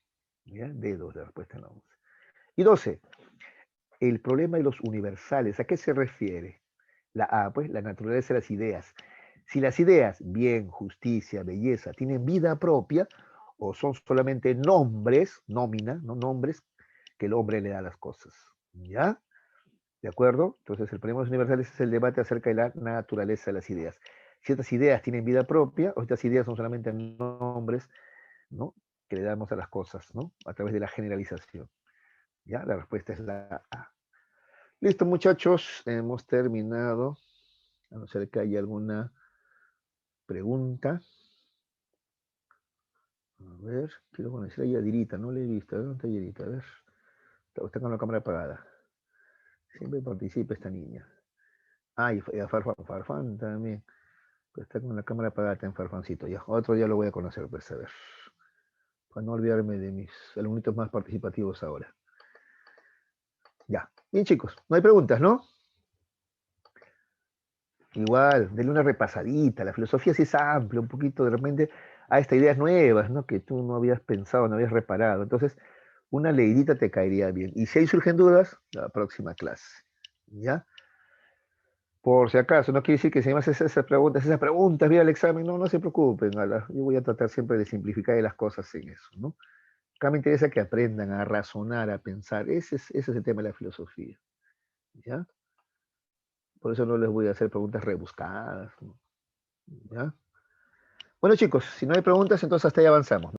¿ya? D2, la respuesta en la 11. Y 12. El problema de los universales, ¿a qué se refiere? La A, pues, la naturaleza de las ideas. Si las ideas, bien, justicia, belleza, tienen vida propia, o son solamente nombres, nómina, ¿no? Nombres que el hombre le da a las cosas. ¿Ya? ¿De acuerdo? Entonces, el problema de los universales es el debate acerca de la naturaleza de las ideas. Si estas ideas tienen vida propia, o estas ideas son solamente nombres, ¿no? Que le damos a las cosas, ¿no? A través de la generalización. ¿Ya? La respuesta es la A. Listo, muchachos, hemos terminado. A no ser que haya alguna pregunta. A ver, quiero conocer a Yadirita, no le he visto. A ver, ¿dónde está Yadirita? A ver, está con la cámara apagada. Siempre participa esta niña. Ah, y a Farfán también. Pues está con la cámara apagada, está en Farfancito. Ya, otro día lo voy a conocer, pues a ver. Para no olvidarme de mis alumnitos más participativos ahora. Ya. Bien, chicos, no hay preguntas, ¿no? Igual, denle una repasadita. La filosofía sí es amplia, un poquito de repente a estas ideas nuevas, ¿no? Que tú no habías pensado, no habías reparado. Entonces, una leidita te caería bien. Y si ahí surgen dudas, la próxima clase. ¿Ya? Por si acaso, no quiere decir que si me haces esas preguntas, vía el examen, no, no se preocupen. Yo voy a tratar siempre de simplificar las cosas en eso, ¿no? Acá me interesa que aprendan a razonar, a pensar. Ese es el tema de la filosofía. ¿Ya? Por eso no les voy a hacer preguntas rebuscadas, ¿no? ¿Ya? Bueno, chicos, si no hay preguntas, entonces hasta ahí avanzamos.